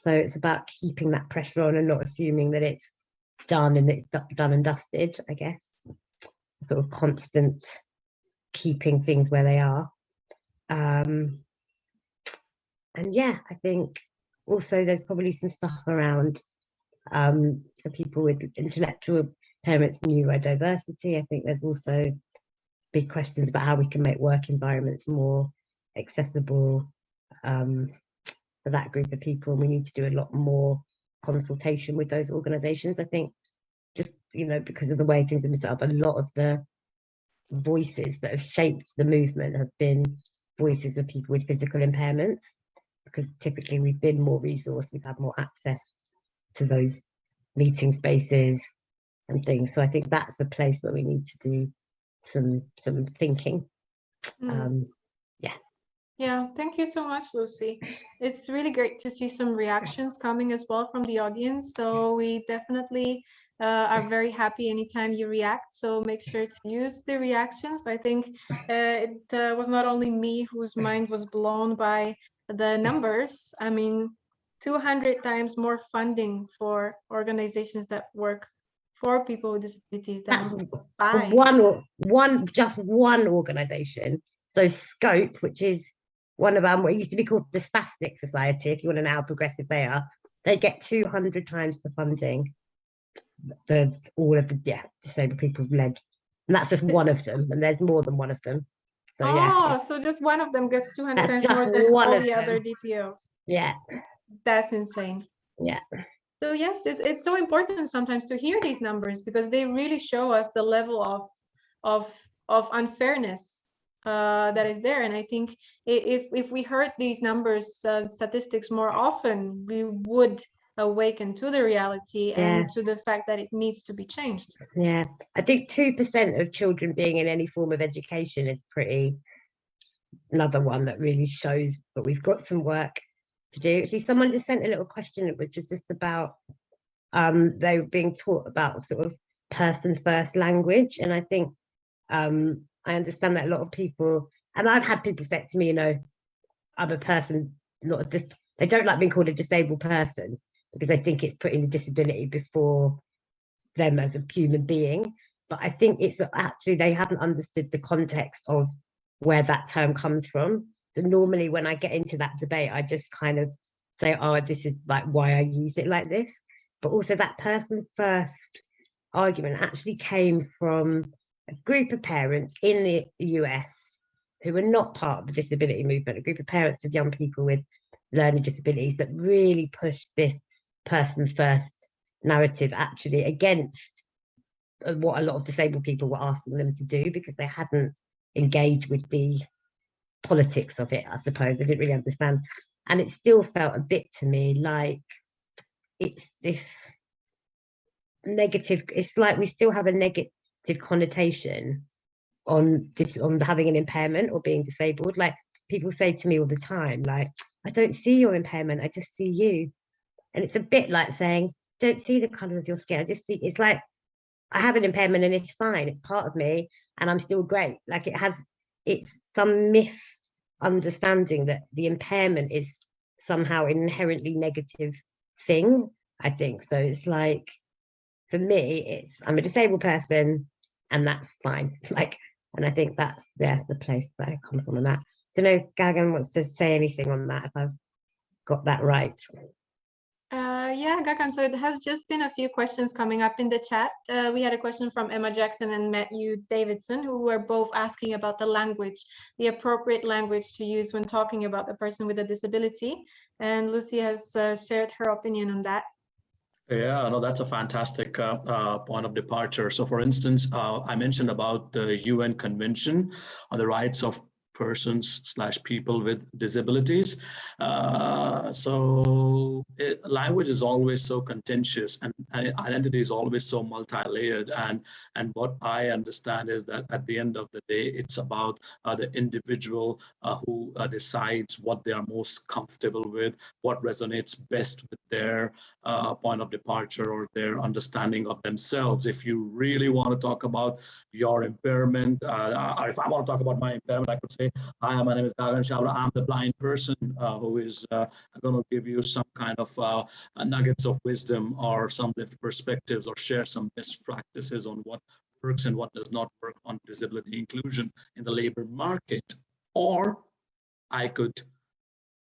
So it's about keeping that pressure on and not assuming that it's done and it's done and dusted, I guess. Sort of constant keeping things where they are. And yeah, I think also there's probably some stuff around for people with intellectual impairments, neurodiversity. I think there's also big questions about how we can make work environments more accessible for that group of people. And we need to do a lot more consultation with those organisations. I think just, because of the way things have been set up, a lot of the voices that have shaped the movement have been voices of people with physical impairments, because typically we've been more resourced, we've had more access to those meeting spaces and things. So I think that's a place where we need to do some thinking. Yeah, thank you so much, Lucy. It's really great to see some reactions coming as well from the audience. So we definitely are very happy anytime you react. So make sure to use the reactions. I think it was not only me whose mind was blown by the numbers. I mean, 200 times more funding for organizations that work for people with disabilities than by just one organization. So Scope, which is one of what used to be called the Spastic Society, if you want to know how progressive they are, they get 200 times the funding for all of the disabled people's led. And that's just one of them, and there's more than one of them. So so just one of them gets 200 times more than all the other DPOs. Yeah. That's insane. Yeah. So yes, it's so important sometimes to hear these numbers, because they really show us the level of unfairness that is there. And I think if we heard these numbers, statistics more often, we would awaken to the reality and to the fact that it needs to be changed. Yeah, I think 2% of children being in any form of education is another one that really shows that we've got some work to do. Actually, someone just sent a little question which was just about they were being taught about sort of person first language, and I think I understand that a lot of people, and I've had people say to me, you know, I'm a person, not just they don't like being called a disabled person because they think it's putting the disability before them as a human being. But I think it's actually they haven't understood the context of where that term comes from. So normally when I get into that debate, I just kind of say, oh, this is like why I use it like this. But also that person first argument actually came from a group of parents in the US who were not part of the disability movement, a group of parents of young people with learning disabilities that really pushed this person first narrative actually against what a lot of disabled people were asking them to do, because they hadn't engaged with the politics of it, I suppose. They didn't really understand. And it still felt a bit to me like it's this negative, it's like we still have a negative connotation on this, on having an impairment or being disabled. Like people say to me all the time, like, I don't see your impairment, I just see you. And it's a bit like saying, don't see the color of your skin, I just see, it's like, I have an impairment and it's fine, it's part of me and I'm still great. Like it's some misunderstanding that the impairment is somehow an inherently negative thing, I think. So it's like, for me, I'm a disabled person and that's fine. Like, and I think that's the place that I come from on that. I don't know if Gagan wants to say anything on that, if I've got that right. Yeah, Gagan, so it has just been a few questions coming up in the chat. We had a question from Emma Jackson and Matthew Davidson, who were both asking about the language, the appropriate language to use when talking about the person with a disability. And Lucy has shared her opinion on that. Yeah, no, that's a fantastic point of departure. So for instance, I mentioned about the UN Convention on the Rights of Persons / people with disabilities. Language is always so contentious, and identity is always so multi-layered. And what I understand is that at the end of the day, it's about the individual who decides what they are most comfortable with, what resonates best with their point of departure or their understanding of themselves. If you really want to talk about your impairment, or if I want to talk about my impairment, I could say, hi, my name is Gagan Chawla. I'm the blind person who is going to give you some kind of nuggets of wisdom or some perspectives, or share some best practices on what works and what does not work on disability inclusion in the labor market. Or I could,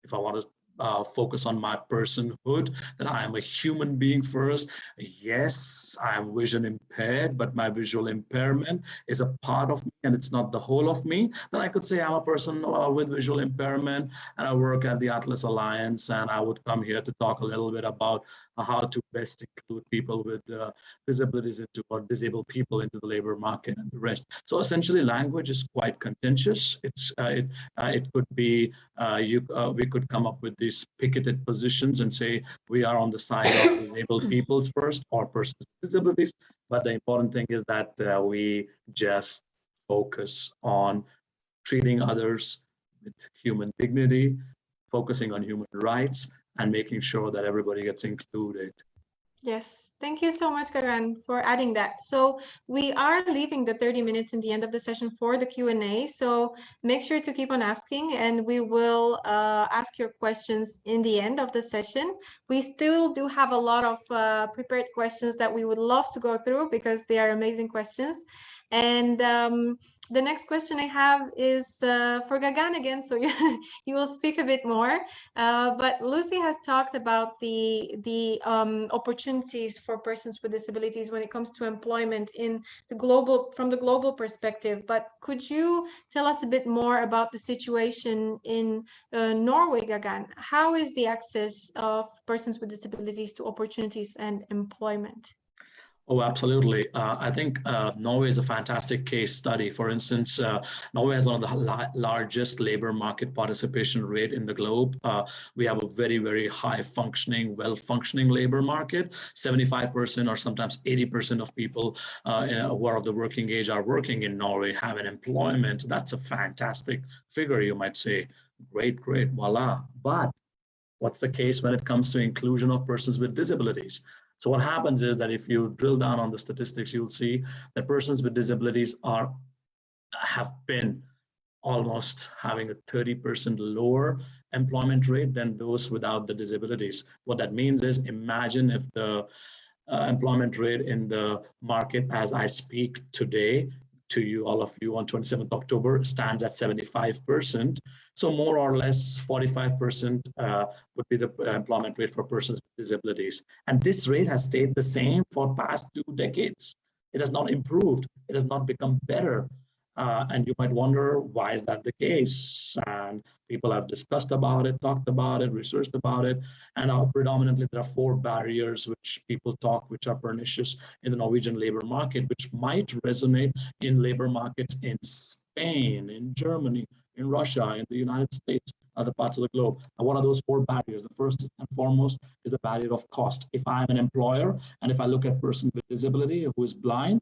if I want to focus on my personhood, that I am a human being first. Yes, I am vision impaired, but my visual impairment is a part of me and it's not the whole of me. Then I could say I'm a person with visual impairment and I work at the Atlas Alliance, and I would come here to talk a little bit about how to best include people with disabilities into, or disabled people into the labor market and the rest. So essentially language is quite contentious. It could be, we could come up with these picketed positions and say we are on the side of disabled peoples first, or persons with disabilities. But the important thing is that we just focus on treating others with human dignity, focusing on human rights, and making sure that everybody gets included. Yes, thank you so much, Karan, for adding that. So we are leaving the 30 minutes in the end of the session for the Q&A. So make sure to keep on asking, and we will ask your questions in the end of the session. We still do have a lot of prepared questions that we would love to go through, because they are amazing questions. And the next question I have is for Gagan again, so you will speak a bit more. But Lucy has talked about the opportunities for persons with disabilities when it comes to employment in the from the global perspective. But could you tell us a bit more about the situation in Norway, Gagan? How is the access of persons with disabilities to opportunities and employment? Oh, absolutely. I think Norway is a fantastic case study. For instance, Norway has one of the largest labor market participation rate in the globe. We have a very, very high functioning, well-functioning labor market. 75% or sometimes 80% of people who are of the working age are working in Norway, have an employment. That's a fantastic figure, you might say. Great, great, voila. But What's the case when it comes to inclusion of persons with disabilities? So what happens is that if you drill down on the statistics, you'll see that persons with disabilities have been almost having a 30% lower employment rate than those without the disabilities. What that means is, imagine if the employment rate in the market as I speak today to you, all of you, on 27th October stands at 75%. So more or less 45% would be the employment rate for persons with disabilities. And this rate has stayed the same for past 2 decades. It has not improved. It has not become better. And you might wonder, why is that the case? And people have discussed about it, talked about it, researched about it. And predominantly, there are 4 barriers which people talk, which are pernicious in the Norwegian labor market, which might resonate in labor markets in Spain, in Germany, in Russia, in the United States, other parts of the globe. And what are those 4 barriers? The first and foremost is the barrier of cost. If I'm an employer, and if I look at a person with disability who is blind,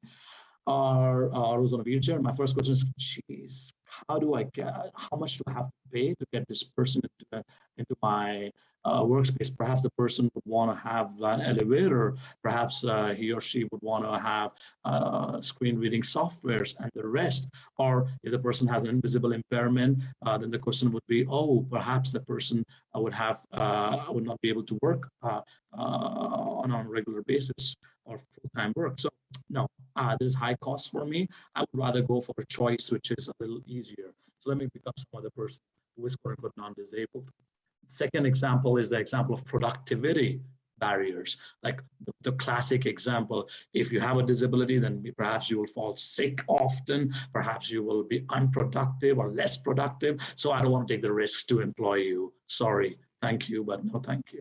or who's on a wheelchair, my first question is, geez, how much do I have to pay to get this person into my workspace? Perhaps the person would want to have an elevator. Perhaps he or she would want to have screen reading softwares and the rest. Or if the person has an invisible impairment, then the question would be, oh, perhaps the person would not be able to work on a regular basis or full-time work. So no, there's high cost for me. I would rather go for a choice which is a little easier. So let me pick up some other person who is quote unquote non-disabled. Second example is the example of productivity barriers. Like the classic example, if you have a disability, then perhaps you will fall sick often, perhaps you will be unproductive or less productive. So I don't want to take the risks to employ you. Sorry, thank you, but no thank you.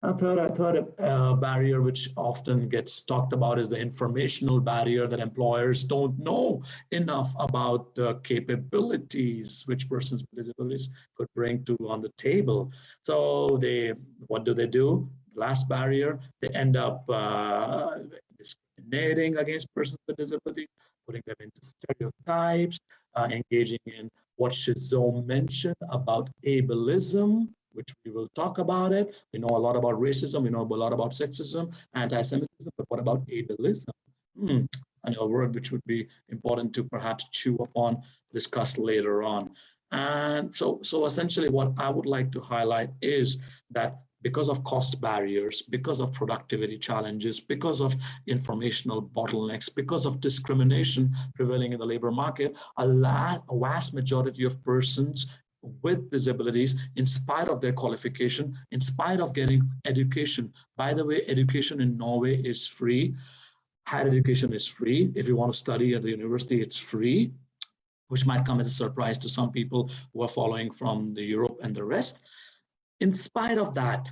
A third barrier which often gets talked about is the informational barrier, that employers don't know enough about the capabilities which persons with disabilities could bring on the table. So what do? Last barrier, they end up discriminating against persons with disabilities, putting them into stereotypes, engaging in what Shizome mentioned about ableism, which we will talk about it. We know a lot about racism, we know a lot about sexism, anti-Semitism, but what about ableism? And a word which would be important to perhaps chew upon, discuss later on. And so essentially what I would like to highlight is that because of cost barriers, because of productivity challenges, because of informational bottlenecks, because of discrimination prevailing in the labor market, a vast majority of persons with disabilities, in spite of their qualification, in spite of getting education. By the way, education in Norway is free. Higher education is free. If you want to study at the university, it's free, which might come as a surprise to some people who are following from the Europe and the rest. In spite of that,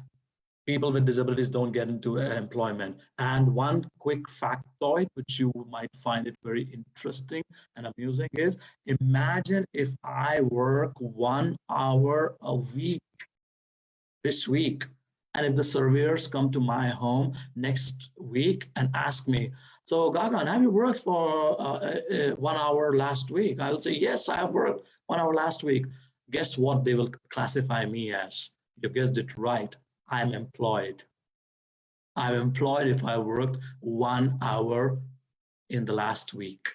people with disabilities don't get into employment. And one quick factoid, which you might find it very interesting and amusing, is imagine if I work 1 hour a week this week, and if the surveyors come to my home next week and ask me, so Gagan, have you worked for 1 hour last week? I will say, yes, I have worked 1 hour last week. Guess what they will classify me as? You guessed it right. I'm employed. I'm employed if I worked 1 hour in the last week.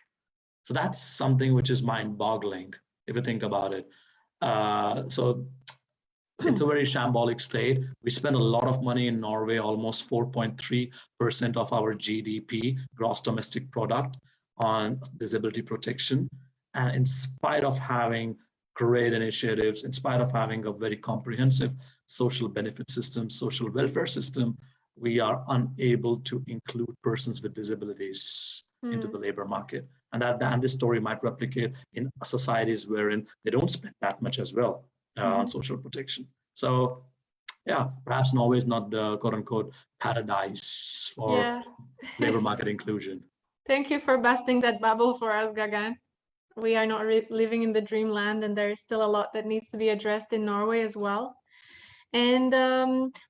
So that's something which is mind-boggling if you think about it. So it's a very shambolic state. We spend a lot of money in Norway, almost 4.3% of our GDP, gross domestic product, on disability protection. And in spite of having great initiatives, in spite of having a very comprehensive social benefit system, social welfare system, we are unable to include persons with disabilities into the labor market. And this story might replicate in societies wherein they don't spend that much as well on social protection. So yeah, perhaps Norway is not the quote unquote paradise for labor market inclusion. Thank you for busting that bubble for us, Gagan. We are not living in the dreamland, and there is still a lot that needs to be addressed in Norway as well. And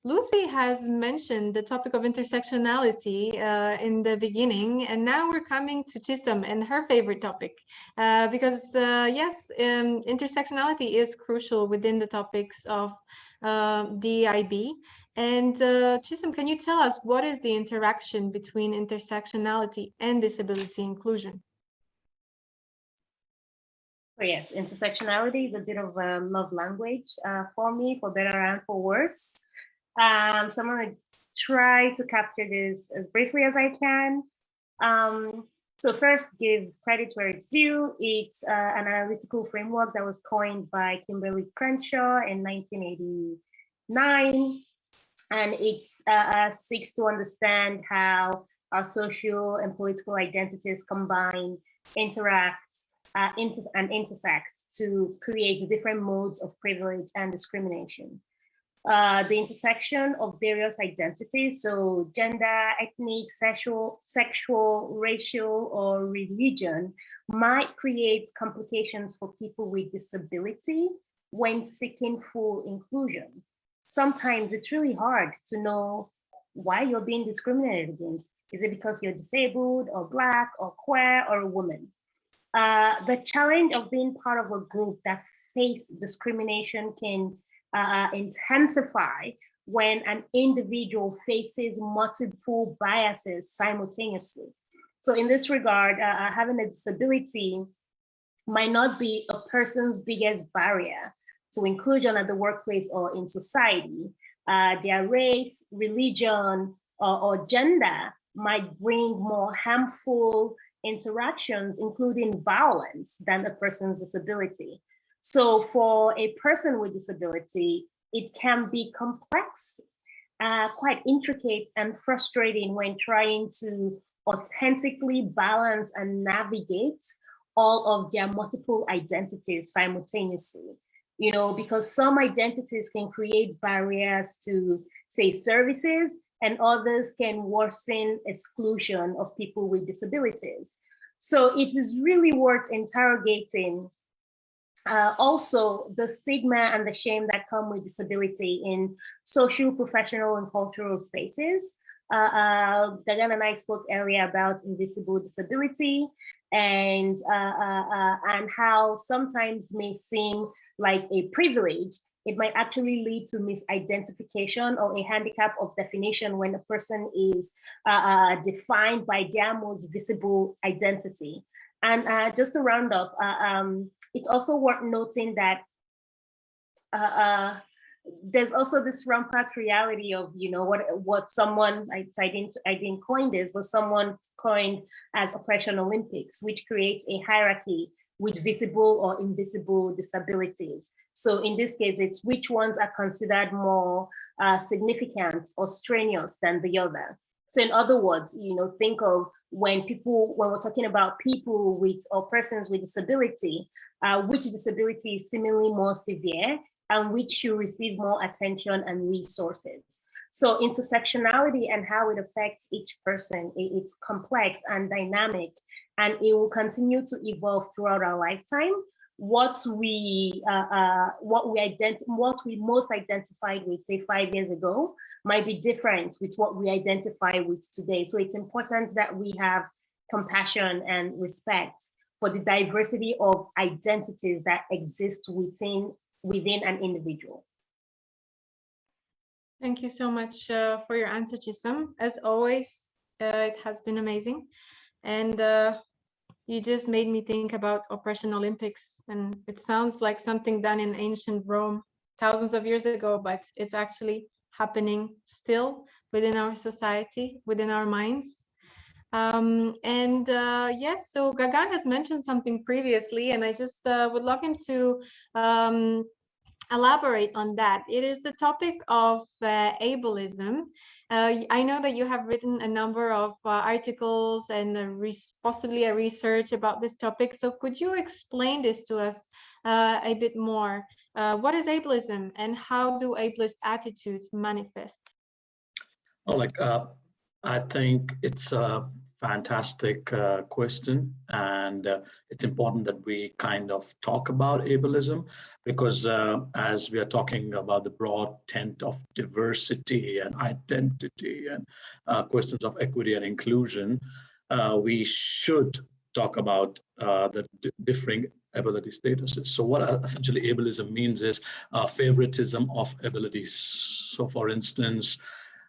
Lucy has mentioned the topic of intersectionality in the beginning, and now we're coming to Chisom and her favorite topic, because yes, intersectionality is crucial within the topics of DEIB. And Chisom, can you tell us what is the interaction between intersectionality and disability inclusion? So yes, intersectionality is a bit of a love language for me, for better and for worse. So I'm going to try to capture this as briefly as I can. So first, give credit where it's due. It's an analytical framework that was coined by Kimberly Crenshaw in 1989. And it seeks to understand how our social and political identities combine, interact, and intersect to create different modes of privilege and discrimination. The intersection of various identities, so gender, ethnic, sexual, racial, or religion, might create complications for people with disability when seeking full inclusion. Sometimes it's really hard to know why you're being discriminated against. Is it because you're disabled or Black or queer or a woman? The challenge of being part of a group that face discrimination can intensify when an individual faces multiple biases simultaneously. So in this regard, having a disability might not be a person's biggest barrier to inclusion at the workplace or in society. Their race, religion, or gender might bring more harmful interactions, including violence, than a person's disability. So for a person with disability, it can be complex, quite intricate and frustrating when trying to authentically balance and navigate all of their multiple identities simultaneously. You know, because some identities can create barriers to, say, services, and others can worsen exclusion of people with disabilities. So it is really worth interrogating also the stigma and the shame that come with disability in social, professional, and cultural spaces. Gagan and I spoke earlier about invisible disability and how sometimes may seem like a privilege. It might actually lead to misidentification or a handicap of definition when a person is defined by their most visible identity. And just to round up, it's also worth noting that there's also this rampant reality of, you know, what someone, I didn't coin this, but someone coined as Oppression Olympics, which creates a hierarchy with visible or invisible disabilities. So in this case, it's which ones are considered more significant or strenuous than the other. So in other words, you know, think of when we're talking about people with or persons with disability, which disability is seemingly more severe and which should receive more attention and resources. So intersectionality and how it affects each person, it's complex and dynamic, and it will continue to evolve throughout our lifetime. What we most identified with, say, 5 years ago, might be different with what we identify with today. So it's important that we have compassion and respect for the diversity of identities that exist within an individual. Thank you so much for your answer, Chisom. As always, it has been amazing. And you just made me think about Oppression Olympics, and it sounds like something done in ancient Rome thousands of years ago, but it's actually happening still within our society, within our minds. Yes, so Gagan has mentioned something previously, and I just would love him to elaborate on that. It is the topic of ableism. I know that you have written a number of articles and possibly a research about this topic. So could you explain this to us a bit more? What is ableism and how do ableist attitudes manifest? Oh, I think it's fantastic question, and it's important that we kind of talk about ableism, because as we are talking about the broad tent of diversity and identity and questions of equity and inclusion, we should talk about the differing ability statuses. So what essentially ableism means is favoritism of abilities. So for instance,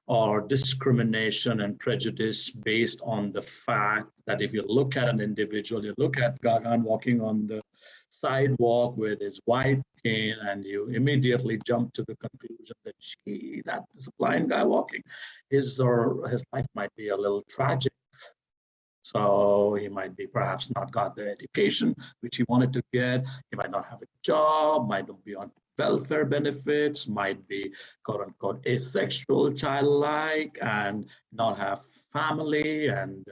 or discrimination and prejudice based on the fact that if you look at an individual, you look at Gagan walking on the sidewalk with his white cane, and you immediately jump to the conclusion that, gee, that is a blind guy walking. His life might be a little tragic. So he might be perhaps not got the education which he wanted to get. He might not have a job, might not be on welfare benefits, might be quote unquote asexual, childlike, and not have family and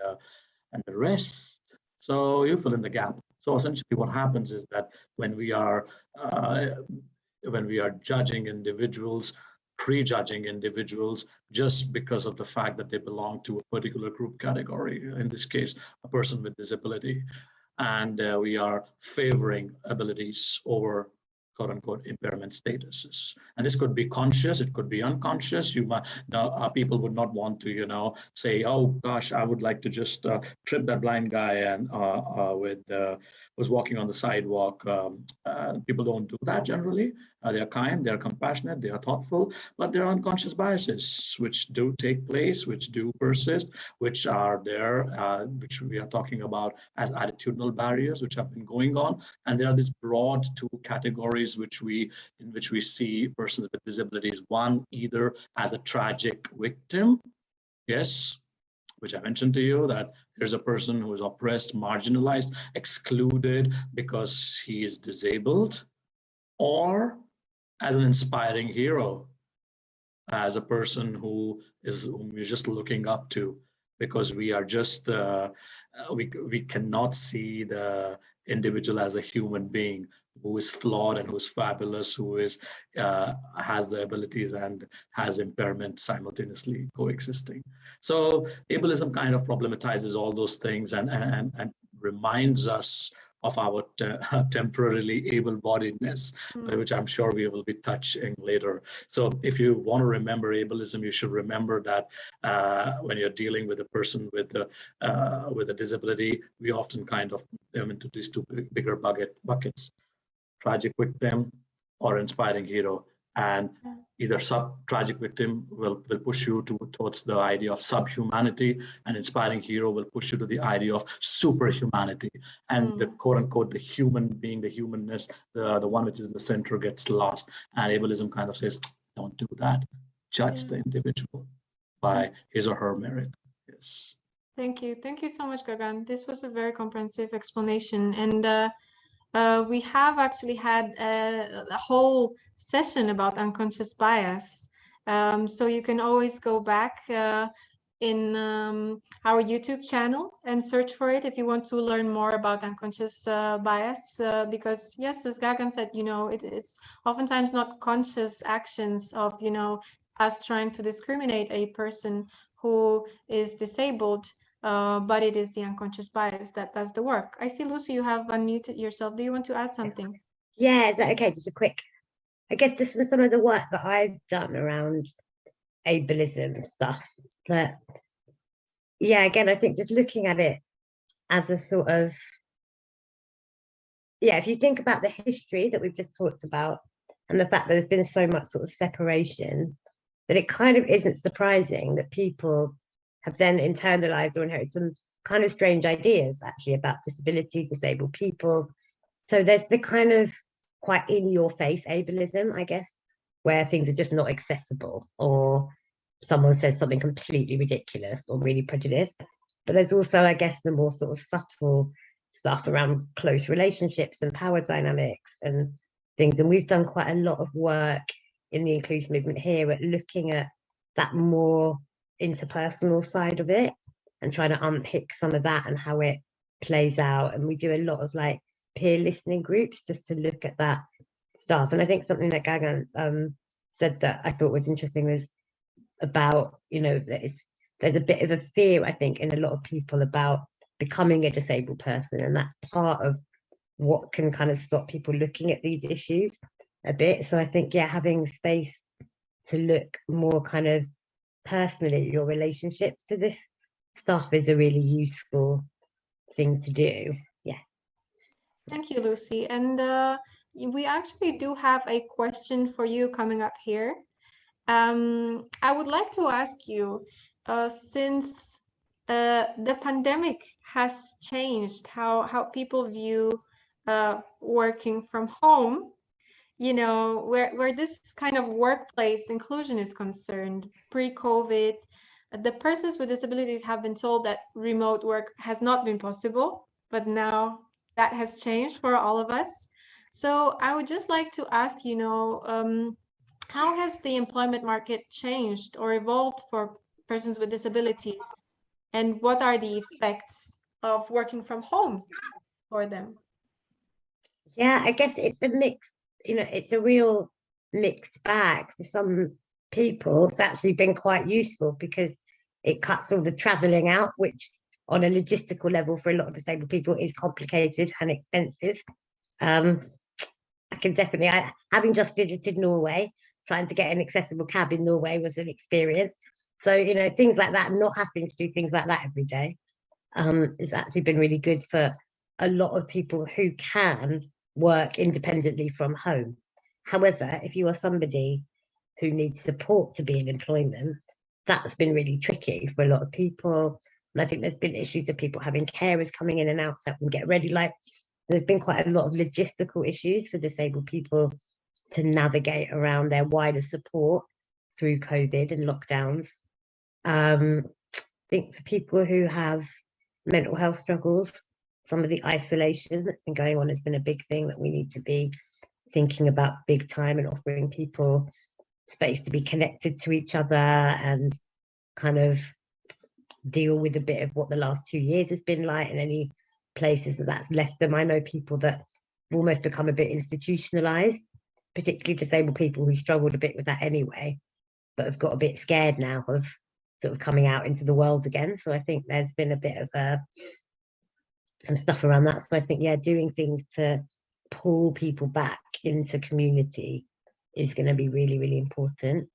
the rest. So you fill in the gap. So essentially what happens is that when we are judging individuals, prejudging individuals just because of the fact that they belong to a particular group category, in this case, a person with disability, and we are favoring abilities over quote unquote impairment statuses. And this could be conscious, it could be unconscious. You might now people would not want to, say, oh gosh, I would like to just trip that blind guy and was walking on the sidewalk. People don't do that generally. They're kind, they're compassionate, they are thoughtful, but there are unconscious biases which do take place, which do persist, which are there, which we are talking about as attitudinal barriers, which have been going on. And there are these broad two categories in which we see persons with disabilities. One, either as a tragic victim, yes, which I mentioned to you, that there's a person who is oppressed, marginalized, excluded because he is disabled, or as an inspiring hero, as a person whom you're just looking up to, because we are just we cannot see the individual as a human being who is flawed and who is fabulous, who is has the abilities and has impairment simultaneously coexisting. So ableism kind of problematizes all those things and reminds us of our temporarily able-bodiedness, which I'm sure we will be touching later. So if you want to remember ableism, you should remember that when you're dealing with a person with a disability, we often kind of put them into these two bigger buckets: tragic victim or inspiring hero. And either tragic victim will push you towards the idea of subhumanity, and inspiring hero will push you to the idea of superhumanity. And the quote unquote, the human being, the humanness, the one which is in the center gets lost. And ableism kind of says, don't do that. Judge the individual by his or her merit. Yes. Thank you. Thank you so much, Gagan. This was a very comprehensive explanation. And we have actually had a whole session about unconscious bias. So you can always go back in our YouTube channel and search for it if you want to learn more about unconscious bias. Because yes, as Gagan said, it's oftentimes not conscious actions of, us trying to discriminate a person who is disabled, but it is the unconscious bias that does the work. I see, Lucy, you have unmuted yourself. Do you want to add something? Yeah, is that okay? Just a quick, I guess this was some of the work that I've done around ableism stuff. But yeah, again, I think just looking at it as a sort of, if you think about the history that we've just talked about and the fact that there's been so much sort of separation, that it kind of isn't surprising that people have then internalized or inherited some kind of strange ideas actually about disability, disabled people. So there's the kind of quite in your face ableism, I guess, where things are just not accessible, or someone says something completely ridiculous or really prejudiced. But there's also, I guess, the more sort of subtle stuff around close relationships and power dynamics and things. And we've done quite a lot of work in the inclusion movement here at looking at that more interpersonal side of it and trying to unpick some of that and how it plays out. And we do a lot of like peer listening groups just to look at that stuff. And I think something that Gagan said that I thought was interesting was about, that it's there's a bit of a fear, I think, in a lot of people about becoming a disabled person, and that's part of what can kind of stop people looking at these issues a bit. So I think, yeah, having space to look more kind of personally at your relationship to this stuff is a really useful thing to do. Yeah. Thank you, Lucy. And we actually do have a question for you coming up here. I would like to ask you, since the pandemic has changed how people view working from home, you know, where this kind of workplace inclusion is concerned, pre-COVID, the persons with disabilities have been told that remote work has not been possible, but now that has changed for all of us. So I would just like to ask, you know, how has the employment market changed or evolved for persons with disabilities? And what are the effects of working from home for them? Yeah, I guess it's a mix, you know, it's a real mixed bag. For some people, it's actually been quite useful because it cuts all the traveling out, which on a logistical level for a lot of disabled people is complicated and expensive. I can definitely, having just visited Norway, trying to get an accessible cab in Norway was an experience. So, you know, things like that, not having to do things like that every day, it's actually been really good for a lot of people who can work independently from home. However, if you are somebody who needs support to be in employment, that's been really tricky for a lot of people. And I think there's been issues of people having carers coming in and out to help them get ready. Like, there's been quite a lot of logistical issues for disabled people to navigate around their wider support through COVID and lockdowns. I think for people who have mental health struggles, some of the isolation that's been going on has been a big thing that we need to be thinking about big time, and offering people space to be connected to each other and kind of deal with a bit of what the last 2 years has been like, and any places that's left them. I know people that have almost become a bit institutionalized, particularly disabled people who struggled a bit with that anyway, but have got a bit scared now of sort of coming out into the world again. So I think there's been a bit of some stuff around that. So I think, yeah, doing things to pull people back into community is going to be really, really important.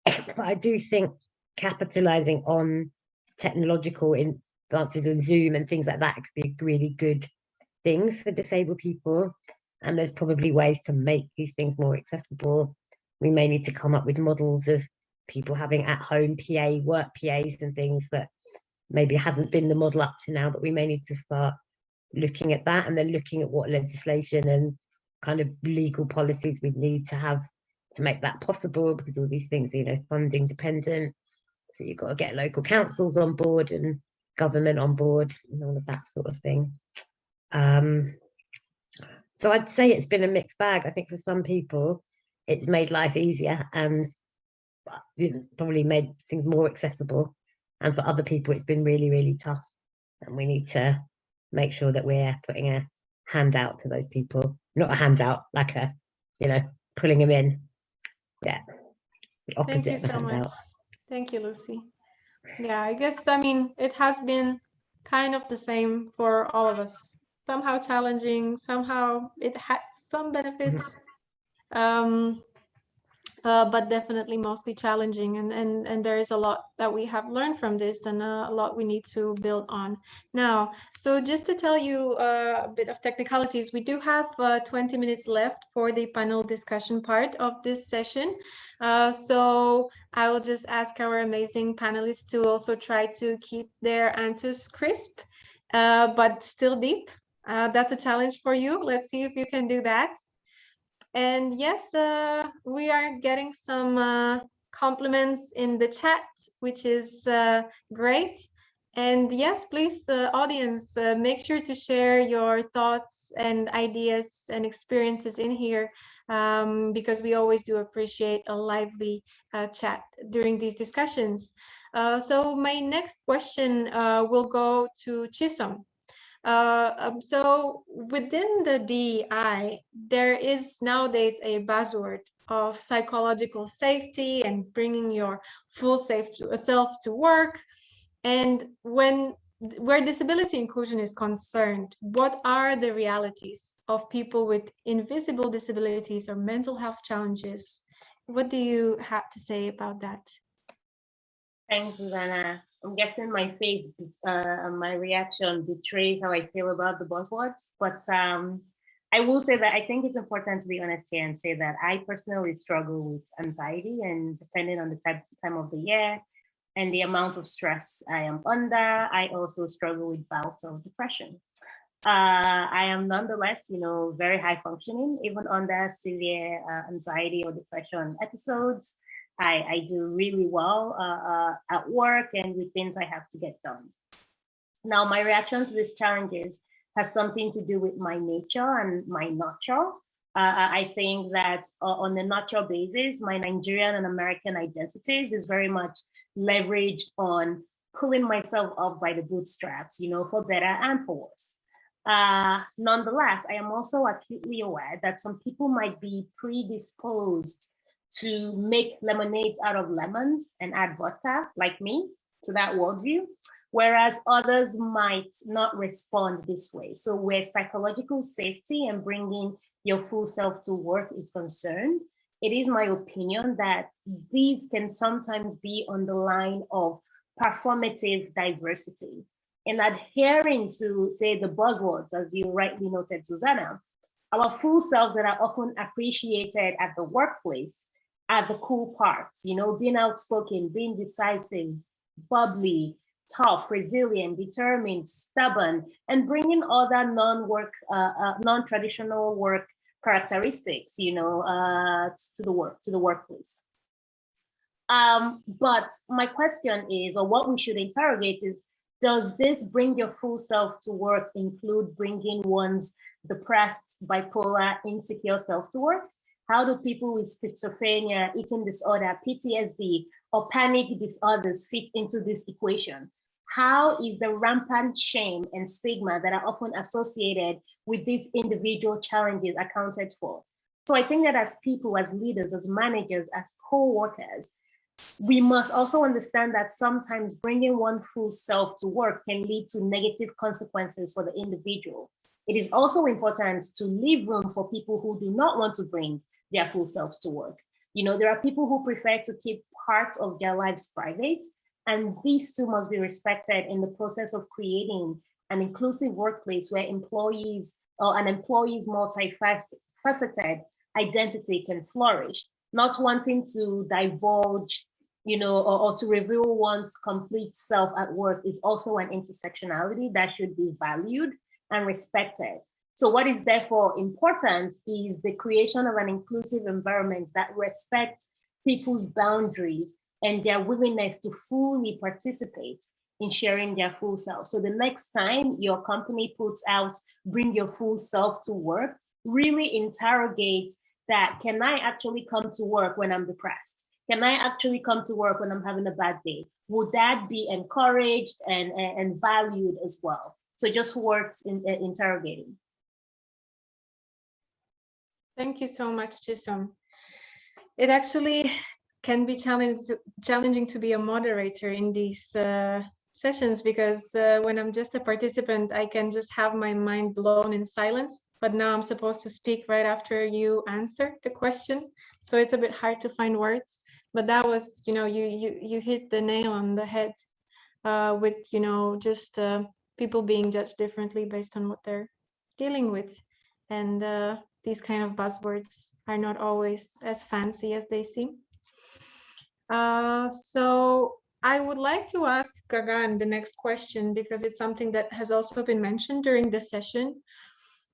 But I do think capitalizing on technological advances in Zoom and things like that could be a really good thing for disabled people. And there's probably ways to make these things more accessible. We may need to come up with models of people having at-home PA, work PAs and things that maybe hasn't been the model up to now, but we may need to start looking at that, and then looking at what legislation and kind of legal policies we need to have to make that possible, because all these things, you know, funding dependent. So you've got to get local councils on board and government on board and all of that sort of thing. So I'd say it's been a mixed bag. I think for some people, it's made life easier and, you know, probably made things more accessible. And for other people, it's been really, really tough. And we need to make sure that we're putting a hand out to those people. Not a handout, like a, you know, pulling them in. Yeah. The opposite Thank you of a so much. handout. Thank you, Lucy. Yeah, I guess, I mean, it has been kind of the same for all of us. Somehow challenging, somehow it had some benefits, but definitely mostly challenging. And there is a lot that we have learned from this, and a lot we need to build on now. So just to tell you a bit of technicalities, we do have 20 minutes left for the panel discussion part of this session. So I will just ask our amazing panelists to also try to keep their answers crisp, but still deep. That's a challenge for you. Let's see if you can do that. And yes, we are getting some compliments in the chat, which is great. And yes, please, audience, make sure to share your thoughts and ideas and experiences in here, because we always do appreciate a lively chat during these discussions. So my next question will go to Chisom. So within the DEI, there is nowadays a buzzword of psychological safety and bringing your full self to work. And where disability inclusion is concerned, what are the realities of people with invisible disabilities or mental health challenges? What do you have to say about that? Thanks, Susanna. I'm guessing my face, my reaction betrays how I feel about the buzzwords, but I will say that I think it's important to be honest here and say that I personally struggle with anxiety, and depending on the time of the year and the amount of stress I am under, I also struggle with bouts of depression. I am nonetheless, very high functioning, even under severe anxiety or depression episodes. I do really well at work and with things I have to get done. Now, my reaction to these challenges has something to do with my nature and my nurture. I think that on a nurture basis, my Nigerian and American identities is very much leveraged on pulling myself up by the bootstraps, for better and for worse. Nonetheless, I am also acutely aware that some people might be predisposed to make lemonades out of lemons and add vodka, like me, to that worldview, whereas others might not respond this way. So where psychological safety and bringing your full self to work is concerned, it is my opinion that these can sometimes be on the line of performative diversity. And adhering to, say, the buzzwords, as you rightly noted, Susanna, our full selves that are often appreciated at the workplace are the cool parts, being outspoken, being decisive, bubbly, tough, resilient, determined, stubborn, and bringing other non-traditional work characteristics, to the workplace. But my question is, or what we should interrogate is, does this bring your full self to work include bringing one's depressed, bipolar, insecure self to work? How do people with schizophrenia, eating disorder, PTSD, or panic disorders fit into this equation? How is the rampant shame and stigma that are often associated with these individual challenges accounted for? So I think that as people, as leaders, as managers, as co-workers, we must also understand that sometimes bringing one full self to work can lead to negative consequences for the individual. It is also important to leave room for people who do not want to bring their full selves to work. There are people who prefer to keep parts of their lives private, and these too must be respected in the process of creating an inclusive workplace where employees or an employee's multifaceted identity can flourish. Not wanting to divulge, or to reveal one's complete self at work is also an intersectionality that should be valued and respected. So what is therefore important is the creation of an inclusive environment that respects people's boundaries and their willingness to fully participate in sharing their full self. So the next time your company puts out, bring your full self to work, really interrogate that, can I actually come to work when I'm depressed? Can I actually come to work when I'm having a bad day? Would that be encouraged and valued as well? So just works in interrogating. Thank you so much, Chisom. It actually can be challenging to be a moderator in these sessions, because when I'm just a participant, I can just have my mind blown in silence. But now I'm supposed to speak right after you answer the question, so it's a bit hard to find words. But that was, you hit the nail on the head with, just people being judged differently based on what they're dealing with, and these kind of buzzwords are not always as fancy as they seem. So I would like to ask Gagan the next question, because it's something that has also been mentioned during the session.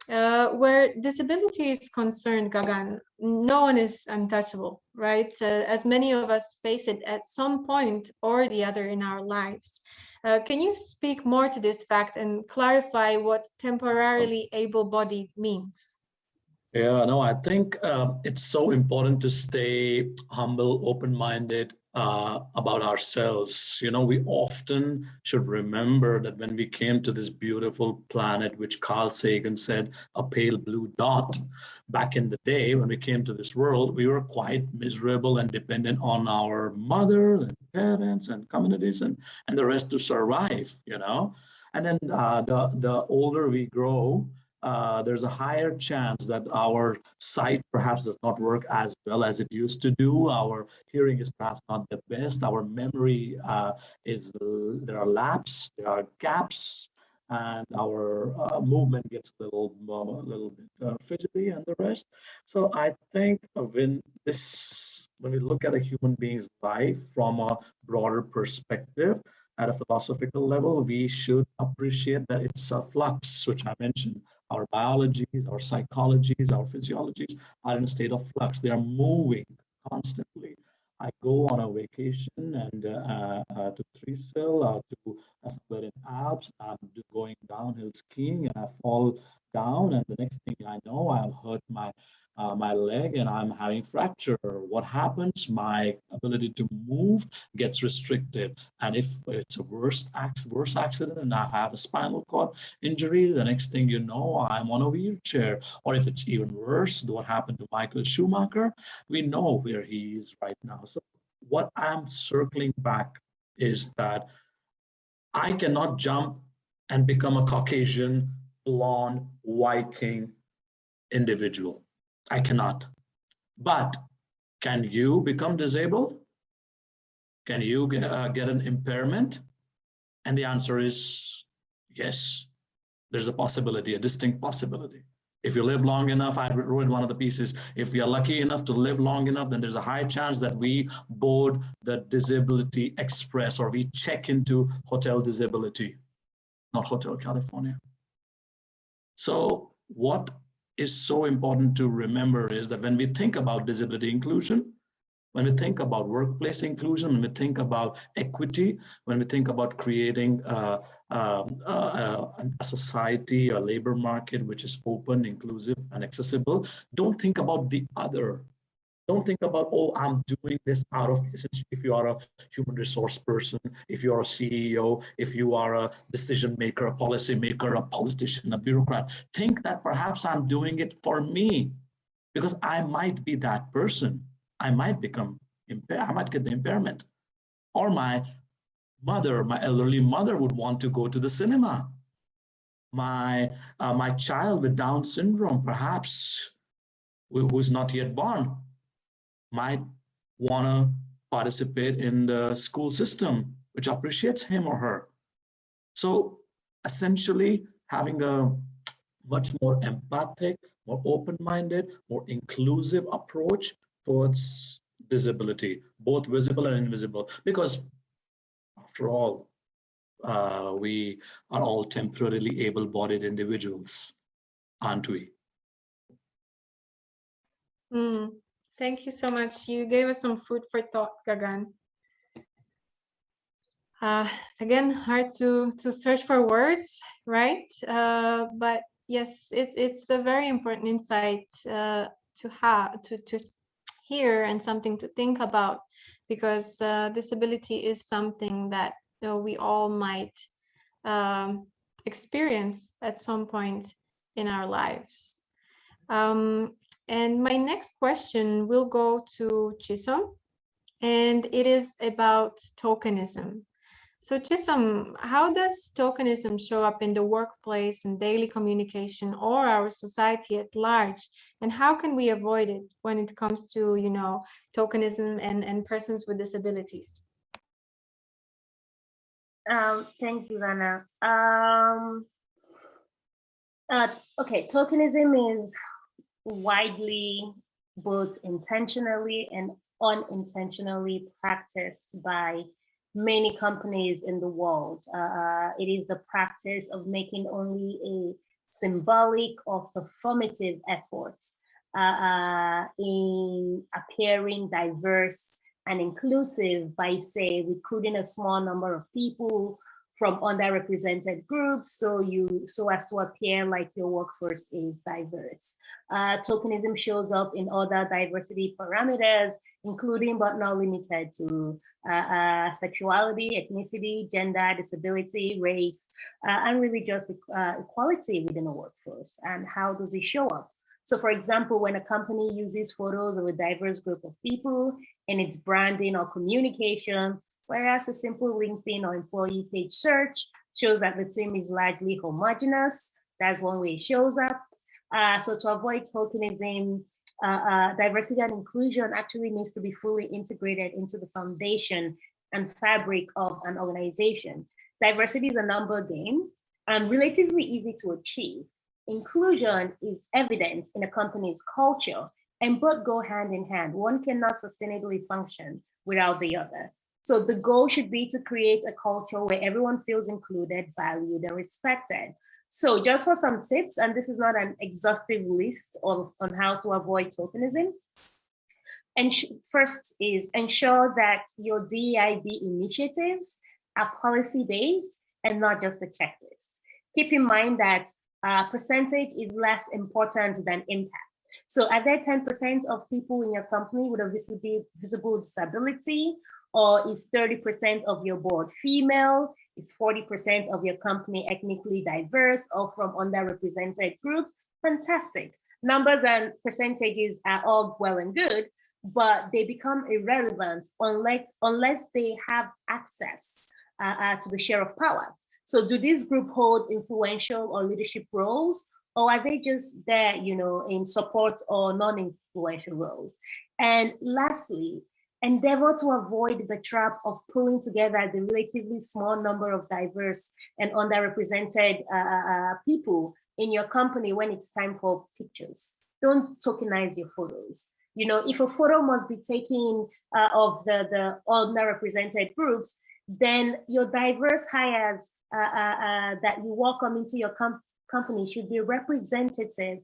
Where disability is concerned, Gagan, no one is untouchable, right? As many of us face it at some point or the other in our lives. Can you speak more to this fact and clarify what temporarily able-bodied means? Yeah, no, I think it's so important to stay humble, open-minded, about ourselves. You know, we often should remember that when we came to this beautiful planet, which Carl Sagan said, a pale blue dot, back in the day when we came to this world, we were quite miserable and dependent on our mother and parents and communities and the rest to survive, you know. And then the older we grow, there's a higher chance that our sight perhaps does not work as well as it used to do. Our hearing is perhaps not the best. Our memory there are laps, there are gaps, and our movement gets a little bit fidgety and the rest. So I think when we look at a human being's life from a broader perspective, at a philosophical level, we should appreciate that it's a flux, which I mentioned. Our biologies, our psychologies, our physiologies are in a state of flux. They are moving constantly. I go on a vacation and to Trysil, to somewhere in Alps. I'm going downhill skiing and I fall down, and the next thing I know, I've hurt my leg and I'm having fracture. What happens? My ability to move gets restricted, and if it's a worse accident and I have a spinal cord injury, the next thing you know, I'm on a wheelchair. Or if it's even worse, what happened to Michael Schumacher? We know where he is right now. So what I'm circling back is that I cannot jump and become a Caucasian, blonde, Viking individual. I cannot. But can you become disabled? Can you get an impairment? And the answer is yes. There's a possibility, a distinct possibility. If you live long enough, I wrote one of the pieces, if we are lucky enough to live long enough, then there's a high chance that we board the Disability Express or we check into Hotel Disability, not Hotel California. So what is so important to remember is that when we think about disability inclusion, when we think about workplace inclusion, when we think about equity, when we think about creating a society, a labor market which is open, inclusive, and accessible, don't think about the other. Don't think about, oh, I'm doing this out of, if you are a human resource person, if you are a CEO, if you are a decision maker, a policy maker, a politician, a bureaucrat, think that perhaps I'm doing it for me because I might be that person. I might become impaired, I might get the impairment. Or my mother, my elderly mother would want to go to the cinema. My child with Down syndrome, perhaps, who's not yet born, might want to participate in the school system, which appreciates him or her. So essentially, having a much more empathic, more open-minded, more inclusive approach towards disability, both visible and invisible, because after all, we are all temporarily able-bodied individuals, aren't we? Thank you so much. You gave us some food for thought, Gagan. Again, hard to search for words, right? But yes, it's a very important insight to have, to hear, and something to think about, because disability is something that we all might experience at some point in our lives. And my next question will go to Chisom, and it is about tokenism. So Chisom, how does tokenism show up in the workplace and daily communication or our society at large? And how can we avoid it when it comes to, tokenism and persons with disabilities? Thanks, Ivana. Okay, tokenism is widely both intentionally and unintentionally practiced by many companies in the world. It is the practice of making only a symbolic or performative effort in appearing diverse and inclusive by, say, recruiting a small number of people from underrepresented groups, so as to appear like your workforce is diverse. Tokenism shows up in other diversity parameters, including but not limited to sexuality, ethnicity, gender, disability, race, and religious equality within a workforce. And how does it show up? So for example, when a company uses photos of a diverse group of people in its branding or communication, whereas a simple LinkedIn or employee page search shows that the team is largely homogeneous, that's one way it shows up. So to avoid tokenism, diversity and inclusion actually needs to be fully integrated into the foundation and fabric of an organization. Diversity is a number game and relatively easy to achieve. Inclusion is evident in a company's culture, and both go hand in hand. One cannot sustainably function without the other. So the goal should be to create a culture where everyone feels included, valued, and respected. So just for some tips, and this is not an exhaustive list on how to avoid tokenism. And first is ensure that your DEIB initiatives are policy-based and not just a checklist. Keep in mind that percentage is less important than impact. So are there 10% of people in your company with a visible disability? Or is 30% of your board female? Is 40% of your company ethnically diverse or from underrepresented groups? Fantastic. Numbers and percentages are all well and good, but they become irrelevant unless they have access to the share of power. So do these groups hold influential or leadership roles, or are they just there, in support or non-influential roles? And lastly, endeavor to avoid the trap of pulling together the relatively small number of diverse and underrepresented people in your company when it's time for pictures. Don't tokenize your photos. If a photo must be taken of the underrepresented groups, then your diverse hires that you welcome into your company should be representative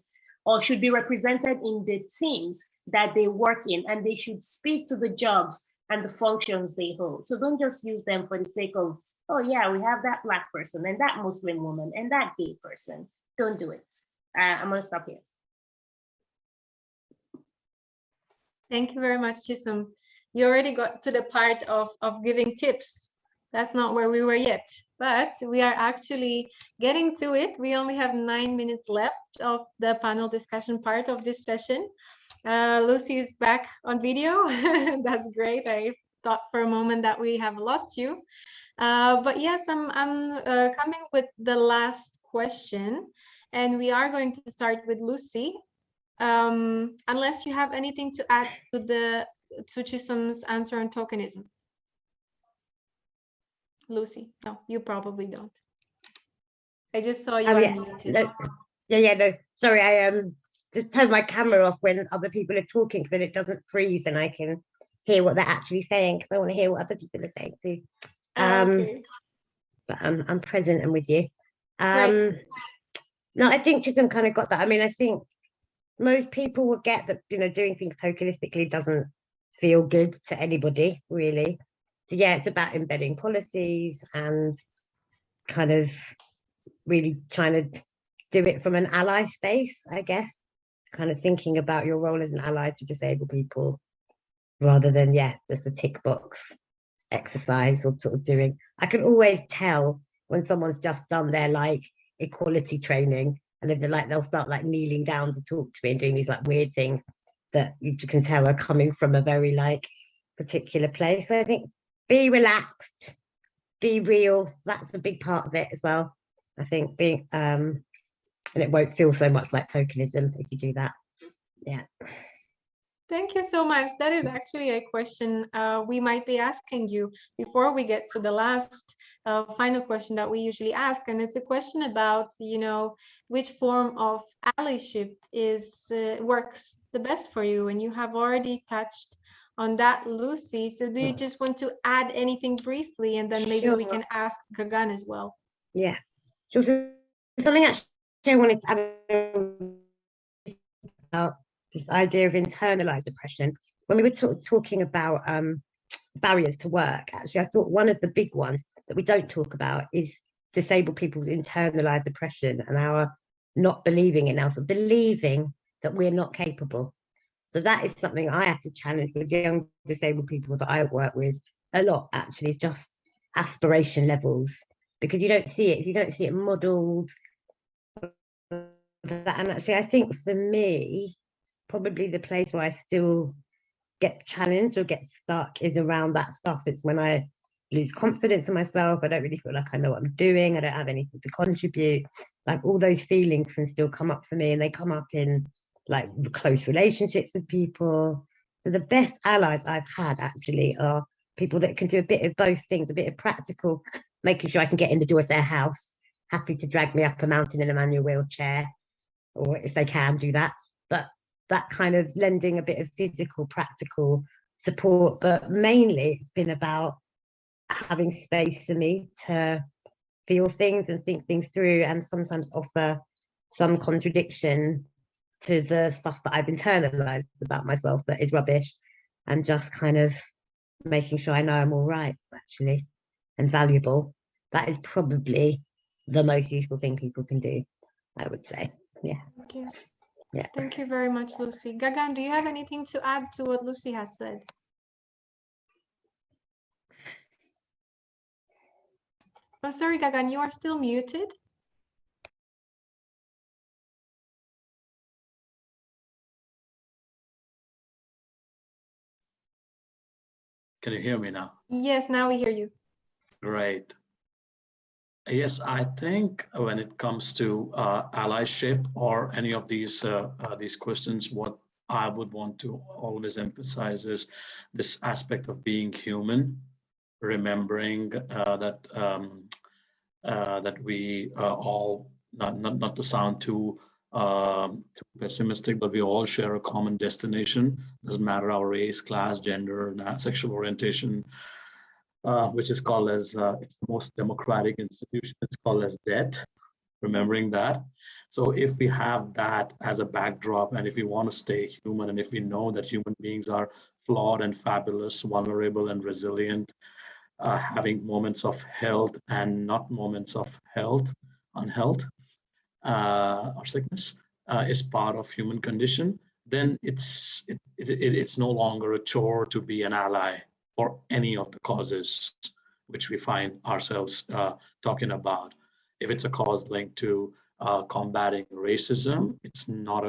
or should be represented in the teams that they work in, and they should speak to the jobs and the functions they hold. So don't just use them for the sake of, oh yeah, we have that Black person and that Muslim woman and that gay person. Don't do it. I'm gonna stop here. Thank you very much, Chisum. You already got to the part of giving tips. That's not where we were yet, but we are actually getting to it. We only have 9 minutes left of the panel discussion part of this session. Lucy is back on video. That's great. I thought for a moment that we have lost you. But yes, I'm coming with the last question, and we are going to start with Lucy. Unless you have anything to add to Chisum's answer on tokenism. Lucy, no, you probably don't. I just saw you unmuted. No, sorry, I just turn my camera off when other people are talking, so that it doesn't freeze and I can hear what they're actually saying, because I want to hear what other people are saying too. Okay. But I'm present and with you. No, I think Chisum kind of got that. I mean, I think most people will get that, doing things tokenistically doesn't feel good to anybody, really. So yeah, it's about embedding policies and kind of really trying to do it from an ally space, I guess, kind of thinking about your role as an ally to disabled people rather than, just a tick box exercise or sort of doing. I can always tell when someone's just done their equality training and then they'll start kneeling down to talk to me and doing these weird things that you can tell are coming from a very particular place. So I think be relaxed, be real. That's a big part of it as well. I think being and it won't feel so much like tokenism if you do that. Yeah. Thank you so much. That is actually a question we might be asking you before we get to the last final question that we usually ask. And it's a question about, which form of allyship works the best for you. And you have already touched on that, Lucy. So do you just want to add anything briefly, and then maybe we can ask Gagan as well? Yeah. So something actually I wanted to add about this idea of internalized oppression. When we were talking about barriers to work, actually, I thought one of the big ones that we don't talk about is disabled people's internalized depression and our not believing in ourselves, believing that we're not capable. So that is something I have to challenge with young disabled people that I work with a lot, actually, is just aspiration levels, because you don't see it. If you don't see it modeled, and actually I think for me, probably the place where I still get challenged or get stuck is around that stuff. It's when I lose confidence in myself. I don't really feel like I know what I'm doing. I don't have anything to contribute. Like all those feelings can still come up for me, and they come up in like close relationships with people. So the best allies I've had actually are people that can do a bit of both things, a bit of practical, making sure I can get in the door of their house, happy to drag me up a mountain in a manual wheelchair, or if they can do that. But that kind of lending a bit of physical, practical support. But mainly it's been about having space for me to feel things and think things through, and sometimes offer some contradiction to the stuff that I've internalized about myself that is rubbish, and just kind of making sure I know I'm all right, actually, and valuable. That is probably the most useful thing people can do, I would say. Yeah. Thank you. Yeah. Thank you very much, Lucy. Gagan, do you have anything to add to what Lucy has said? Oh, sorry, Gagan, you are still muted. Can you hear me now? Yes, now we hear you. Great. Yes, I think when it comes to allyship or any of these questions, what I would want to always emphasize is this aspect of being human, remembering that that we all, not to sound too pessimistic, but we all share a common destination. Doesn't matter our race, class, gender, sexual orientation. Which is called as, it's the most democratic institution, it's called as debt, remembering that. So if we have that as a backdrop, and if we want to stay human, and if we know that human beings are flawed and fabulous, vulnerable and resilient, having moments of health and not moments of unhealth, or sickness, is part of human condition, then it's no longer a chore to be an ally for any of the causes which we find ourselves talking about. If it's a cause linked to combating racism, it's not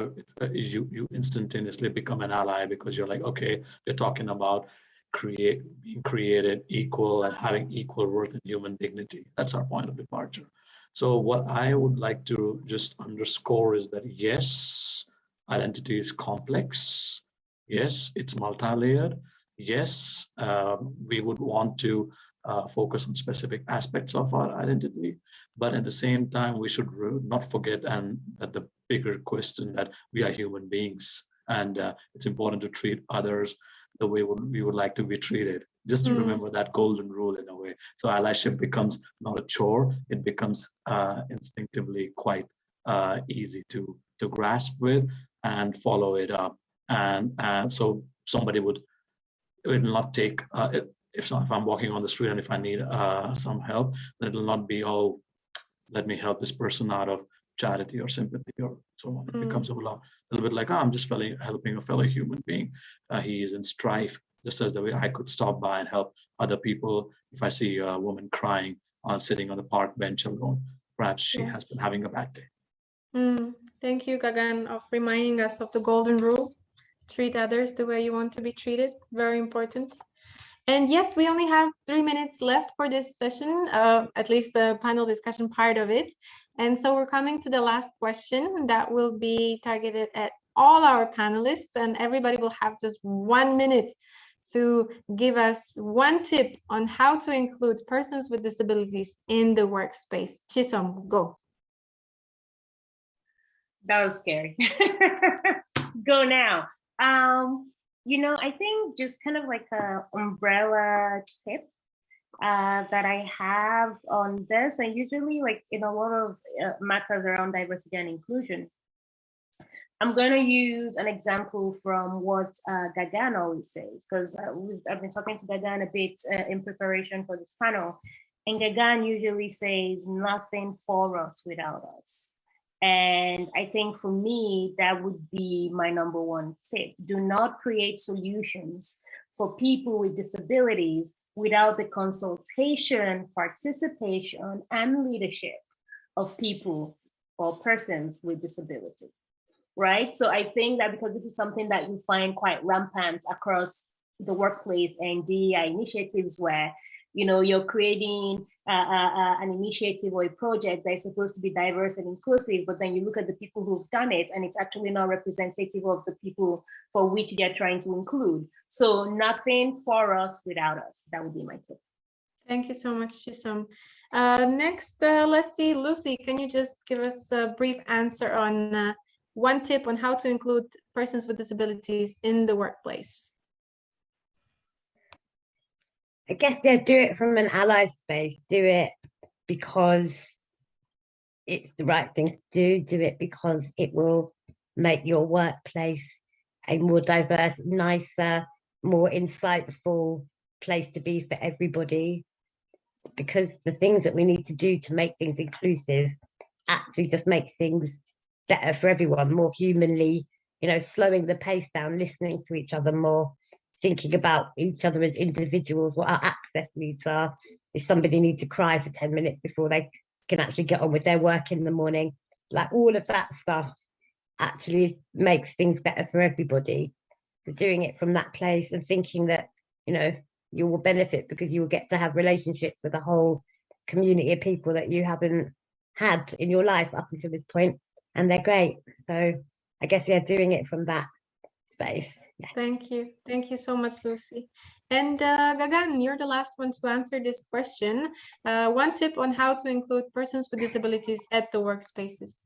you instantaneously become an ally, because you're like, okay, they're talking about being created equal and having equal worth and human dignity. That's our point of departure. So what I would like to just underscore is that yes, identity is complex. Yes, it's multi-layered. Yes, we would want to focus on specific aspects of our identity, but at the same time, we should not forget that the bigger question that we are human beings, and it's important to treat others the way we would like to be treated. Just to remember that golden rule in a way. So allyship becomes not a chore; it becomes instinctively quite easy to grasp with and follow it up. And so somebody would. It will not take, if I'm walking on the street and if I need some help, then it will not be, oh, let me help this person out of charity or sympathy or so on. It becomes a little bit like, oh, I'm just helping a fellow human being. He is in strife, just as the way I could stop by and help other people if I see a woman crying sitting on the park bench alone. Perhaps she has been having a bad day. Thank you, Gagan, of reminding us of the golden rule. Treat others the way you want to be treated. Very important. And yes, we only have 3 minutes left for this session, at least the panel discussion part of it. And so we're coming to the last question that will be targeted at all our panelists, and everybody will have just 1 minute to give us one tip on how to include persons with disabilities in the workspace. Chisom, go. That was scary. Go now. I think just kind of like an umbrella tip that I have on this, and usually like in a lot of matters around diversity and inclusion, I'm going to use an example from what Gagan always says, because I've been talking to Gagan a bit in preparation for this panel. And Gagan usually says nothing for us without us. And I think for me, that would be my number one tip. Do not create solutions for people with disabilities without the consultation, participation, and leadership of people or persons with disability, right? So I think that because this is something that you find quite rampant across the workplace and DEI initiatives where, you know, you're creating an initiative or a project that is supposed to be diverse and inclusive, but then you look at the people who've done it and it's actually not representative of the people for which they're trying to include. So nothing for us without us. That would be my tip. Thank you so much, Chisom. Next, let's see, Lucy, can you just give us a brief answer on one tip on how to include persons with disabilities in the workplace? I guess, yeah, do it from an ally space. Do it because it's the right thing to do. Do it because it will make your workplace a more diverse, nicer, more insightful place to be for everybody. Because the things that we need to do to make things inclusive actually just make things better for everyone, more humanly, you know, slowing the pace down, listening to each other more, thinking about each other as individuals, what our access needs are. If somebody needs to cry for 10 minutes before they can actually get on with their work in the morning, like all of that stuff actually makes things better for everybody. So doing it from that place and thinking that, you know, you will benefit because you will get to have relationships with a whole community of people that you haven't had in your life up until this point, and they're great. So I guess, yeah, doing it from that space. Yeah. Thank you so much, Lucy. And Gagan, you're the last one to answer this question. One tip on how to include persons with disabilities at the workspaces.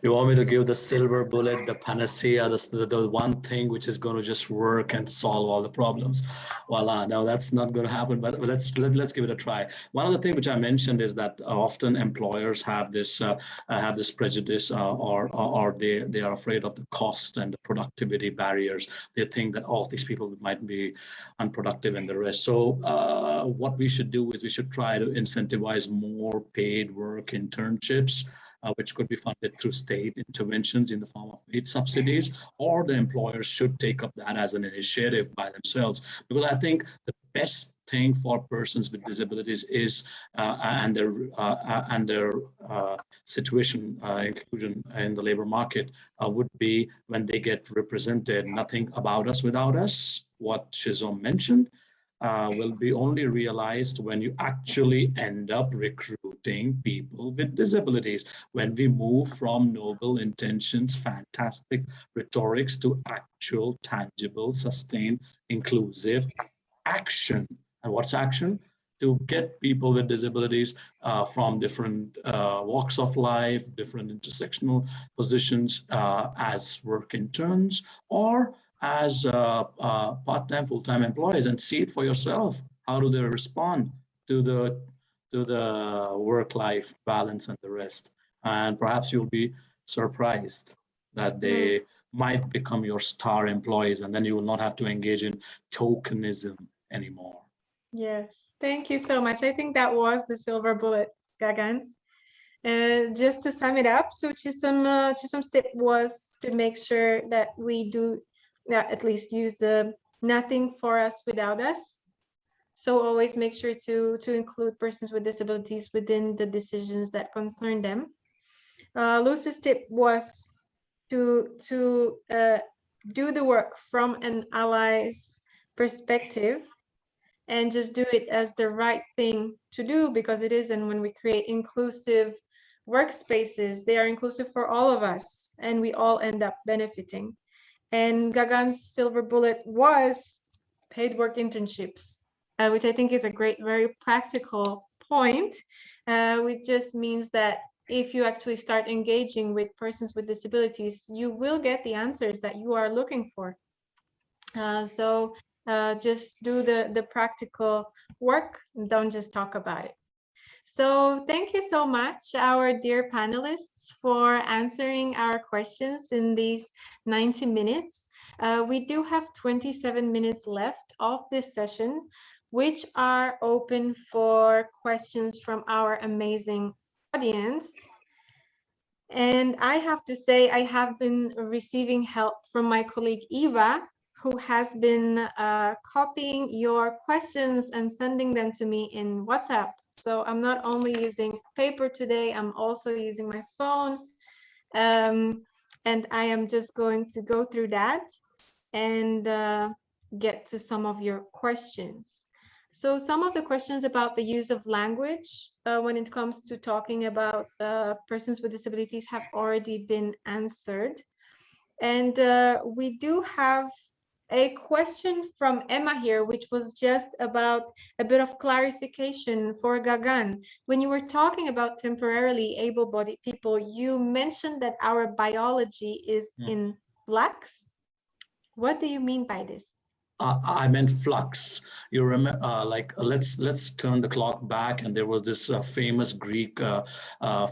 You want me to give the silver bullet, the panacea, the one thing which is going to just work and solve all the problems? Voila! No, that's not going to happen. But let's give it a try. One of the things which I mentioned is that often employers have this prejudice, or they are afraid of the cost and the productivity barriers. They think that all these people might be unproductive and the rest. So what we should do is we should try to incentivize more paid work internships, which could be funded through state interventions in the form of wage subsidies, or the employers should take up that as an initiative by themselves. Because I think the best thing for persons with disabilities is and their situation inclusion in the labor market would be when they get represented. Nothing about us without us, what Chisom mentioned, will be only realized when you actually end up recruiting people with disabilities. When we move from noble intentions, fantastic rhetorics to actual, tangible, sustained, inclusive action. And what's action? To get people with disabilities from different walks of life, different intersectional positions as work interns or as part-time, full-time employees, and see it for yourself. How do they respond to the work-life balance and the rest? And perhaps you'll be surprised that they might become your star employees, and then you will not have to engage in tokenism anymore. Yes, thank you so much. I think that was the silver bullet, Gagan. Just to sum it up, so Chisom's tip was to make sure that we do at least use the nothing for us without us. So always make sure to include persons with disabilities within the decisions that concern them. Lucy's tip was to do the work from an ally's perspective and just do it as the right thing to do, because it is. And when we create inclusive workspaces, they are inclusive for all of us and we all end up benefiting. And Gagan's silver bullet was paid work internships, which I think is a great, very practical point, which just means that if you actually start engaging with persons with disabilities, you will get the answers that you are looking for. So just do the practical work, don't just talk about it. So thank you so much, our dear panelists, for answering our questions in these 90 minutes. We do have 27 minutes left of this session. which are open for questions from our amazing audience. And I have to say, I have been receiving help from my colleague Eva, who has been copying your questions and sending them to me in WhatsApp. So I'm not only using paper today, I'm also using my phone. And I am just going to go through that and get to some of your questions. So some of the questions about the use of language when it comes to talking about persons with disabilities have already been answered. And we do have a question from Emma here, which was just about a bit of clarification for Gagan. When you were talking about temporarily able-bodied people, you mentioned that our biology is in flux. What do you mean by this? I meant flux. You remember, let's turn the clock back, and there was this famous Greek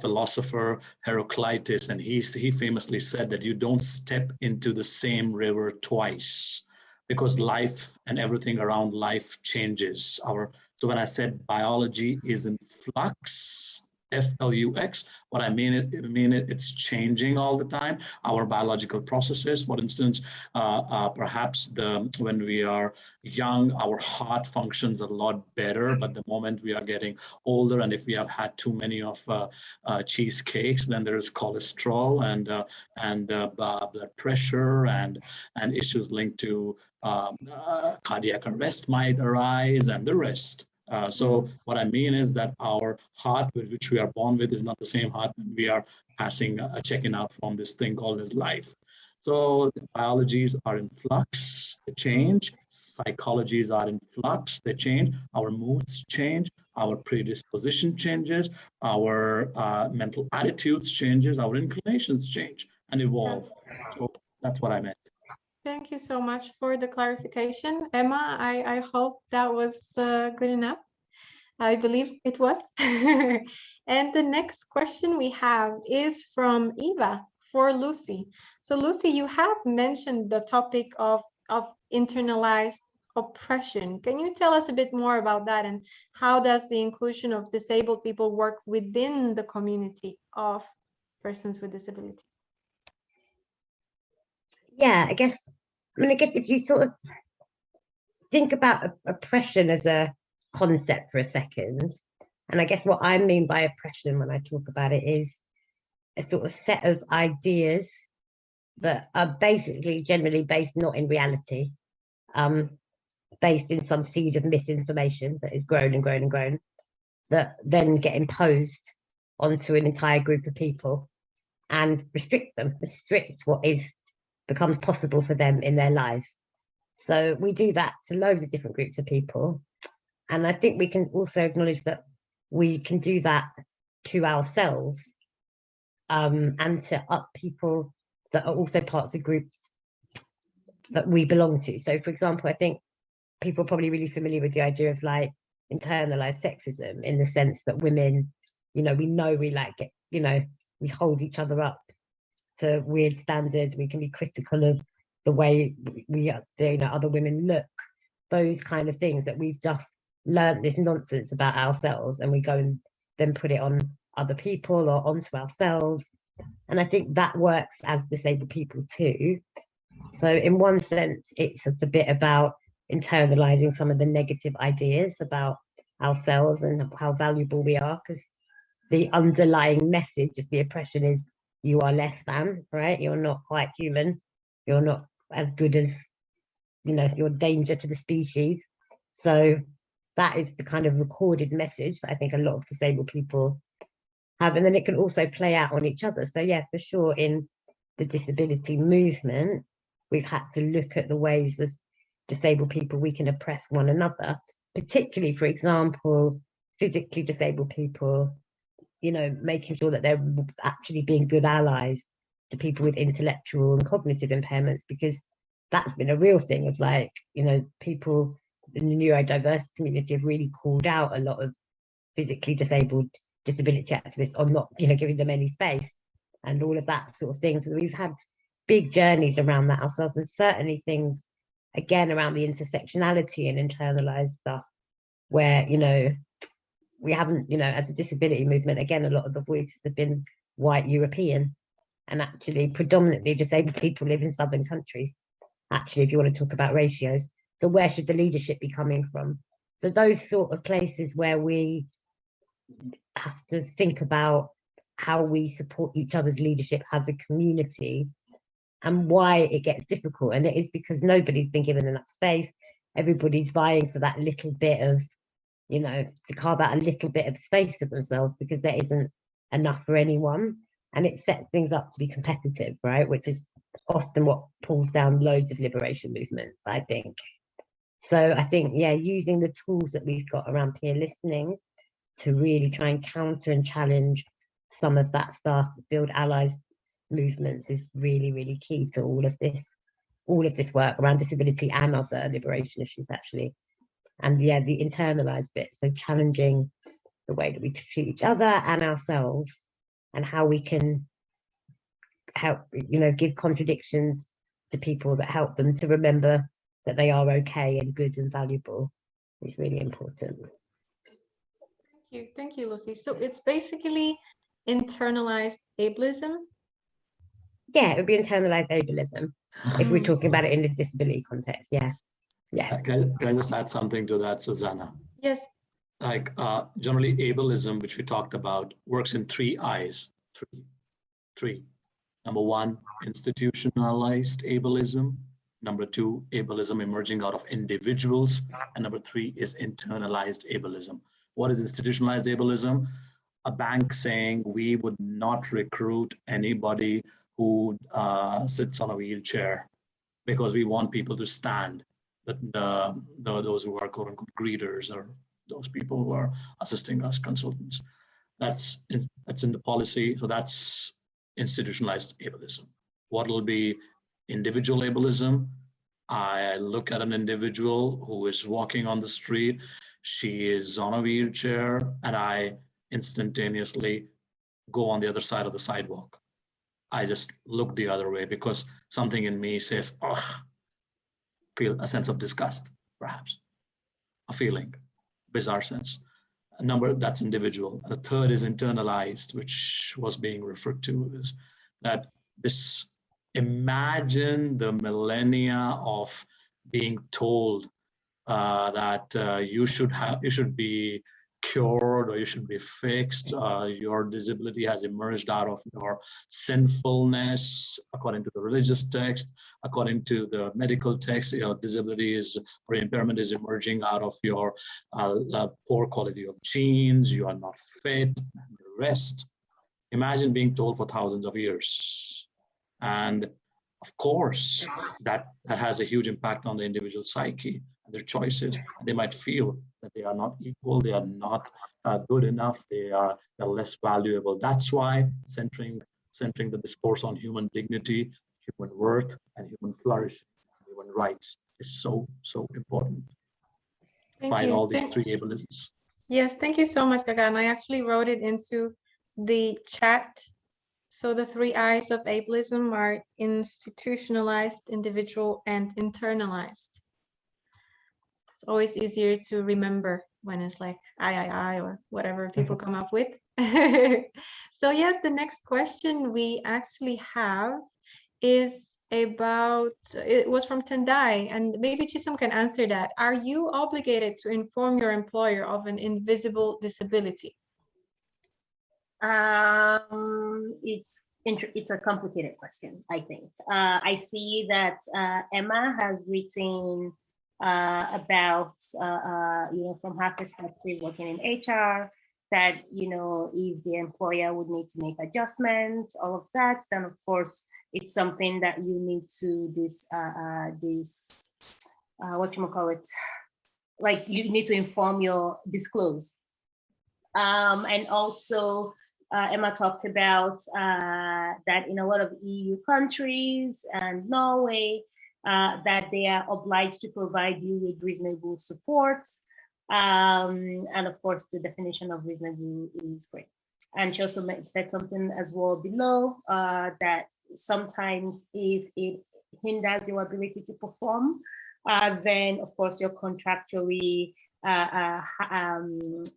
philosopher Heraclitus, and he famously said that you don't step into the same river twice, because life and everything around life changes. So when I said biology is in flux, Flux, what I mean it's changing all the time. Our biological processes, for instance, perhaps when we are young, our heart functions a lot better, but the moment we are getting older, and if we have had too many of cheesecakes, then there is cholesterol and blood pressure and issues linked to cardiac arrest might arise, and the rest. So what I mean is that our heart, with which we are born with, is not the same heart when we are checking out from this thing called as life. So the biologies are in flux, they change. Psychologies are in flux, they change. Our moods change. Our predisposition changes. Our mental attitudes changes. Our inclinations change and evolve. So that's what I meant. Thank you so much for the clarification, Emma. I hope that was good enough. I believe it was. And the next question we have is from Eva for Lucy. So Lucy, you have mentioned the topic of internalized oppression. Can you tell us a bit more about that, and how does the inclusion of disabled people work within the community of persons with disability? Yeah, I guess if you sort of think about oppression as a concept for a second, and I guess what I mean by oppression when I talk about it is a sort of set of ideas that are basically generally based not in reality, based in some seed of misinformation that is grown and grown and grown, that then get imposed onto an entire group of people and restrict what becomes possible for them in their lives. So we do that to loads of different groups of people. And I think we can also acknowledge that we can do that to ourselves, and to people that are also parts of groups that we belong to. So for example, I think people are probably really familiar with the idea of like internalized sexism, in the sense that women, we know we we hold each other up to weird standards. We can be critical of the way other women look, those kind of things that we've just learned this nonsense about ourselves, and we go and then put it on other people or onto ourselves. And I think that works as disabled people too. So in one sense, it's a bit about internalizing some of the negative ideas about ourselves and how valuable we are, because the underlying message of the oppression is you are less than, right? You're not quite human. You're not as good as, you're danger to the species. So that is the kind of recorded message that I think a lot of disabled people have. And then it can also play out on each other. So yeah, for sure, in the disability movement, we've had to look at the ways as disabled people we can oppress one another, particularly, for example, physically disabled people, making sure that they're actually being good allies to people with intellectual and cognitive impairments, because that's been a real thing of people in the neurodiverse community have really called out a lot of physically disabled disability activists on not, giving them any space and all of that sort of thing. So we've had big journeys around that ourselves, and certainly things, again, around the intersectionality and internalized stuff where, we haven't, as a disability movement, again, a lot of the voices have been white European, and actually predominantly disabled people live in southern countries, actually, if you want to talk about ratios. So where should the leadership be coming from? So those sort of places where we have to think about how we support each other's leadership as a community, and why it gets difficult. And it is because nobody's been given enough space. Everybody's vying for that little bit of, to carve out a little bit of space for themselves, because there isn't enough for anyone. And it sets things up to be competitive, right? Which is often what pulls down loads of liberation movements, I think. So I think, yeah, using the tools that we've got around peer listening to really try and counter and challenge some of that stuff, build allies movements, is really, really key to all of this work around disability and other liberation issues, actually. And yeah, the internalized bit, so challenging the way that we treat each other and ourselves, and how we can help, give contradictions to people that help them to remember that they are okay and good and valuable, is really important. Thank you, Lucy. So it's basically internalized ableism. Yeah, it would be internalized ableism if we're talking about it in the disability context. Yeah. Can I just add something to that, Susanna? Yes. Like generally ableism, which we talked about, works in three I's. Three. Number one, institutionalized ableism. Number two, ableism emerging out of individuals. And number three is internalized ableism. What is institutionalized ableism? A bank saying we would not recruit anybody who sits on a wheelchair because we want people to stand. Those who are quote unquote greeters, or those people who are assisting us consultants. That's in the policy. So that's institutionalized ableism. What will be individual ableism? I look at an individual who is walking on the street. She is on a wheelchair, and I instantaneously go on the other side of the sidewalk. I just look the other way because something in me says, oh, feel a sense of disgust, perhaps, a feeling, bizarre sense. A number that's individual. The third is internalized, which was being referred to, is that this, imagine the millennia of being told that you should be cured, or you should be fixed. Your disability has emerged out of your sinfulness, according to the religious text. According to the medical text, your disability is, or impairment is emerging out of your poor quality of genes. You are not fit, and the rest. Imagine being told for thousands of years. And of course, that has a huge impact on the individual psyche and their choices. They might feel that they are not equal, they are not good enough, they're less valuable. That's why centering the discourse on human dignity, human worth, and human flourishing, human rights is so important. Fight all these three ableisms. Yes, thank you so much, Gagan. I actually wrote it into the chat. So the three I's of ableism are institutionalized, individual, and internalized. It's always easier to remember when it's like I, or whatever people come up with. So yes, the next question we actually have is about, it was from Tendai, and maybe Chisum can answer that. Are you obligated to inform your employer of an invisible disability? It's a complicated question, I think. I see that Emma has written about, from her perspective, working in HR, that, if the employer would need to make adjustments, all of that, then of course, it's something that you need to like you need to disclose. And also, Emma talked about that in a lot of EU countries and Norway, that they are obliged to provide you with reasonable support. And of course, the definition of reasonable is great. And she also said something as well below, that sometimes if it hinders your ability to perform, then of course you're contractually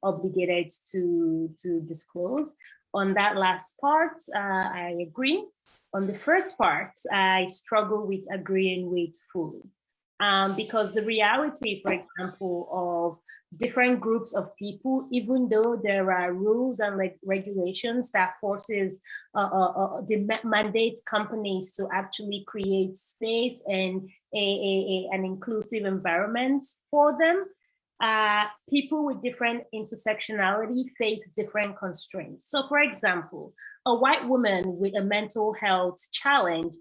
obligated to disclose. On that last part, I agree. On the first part, I struggle with agreeing with fully. Because the reality, for example, of different groups of people, even though there are rules and regulations that forces mandates companies to actually create space and an inclusive environment for them, people with different intersectionality face different constraints. So for example, a white woman with a mental health challenge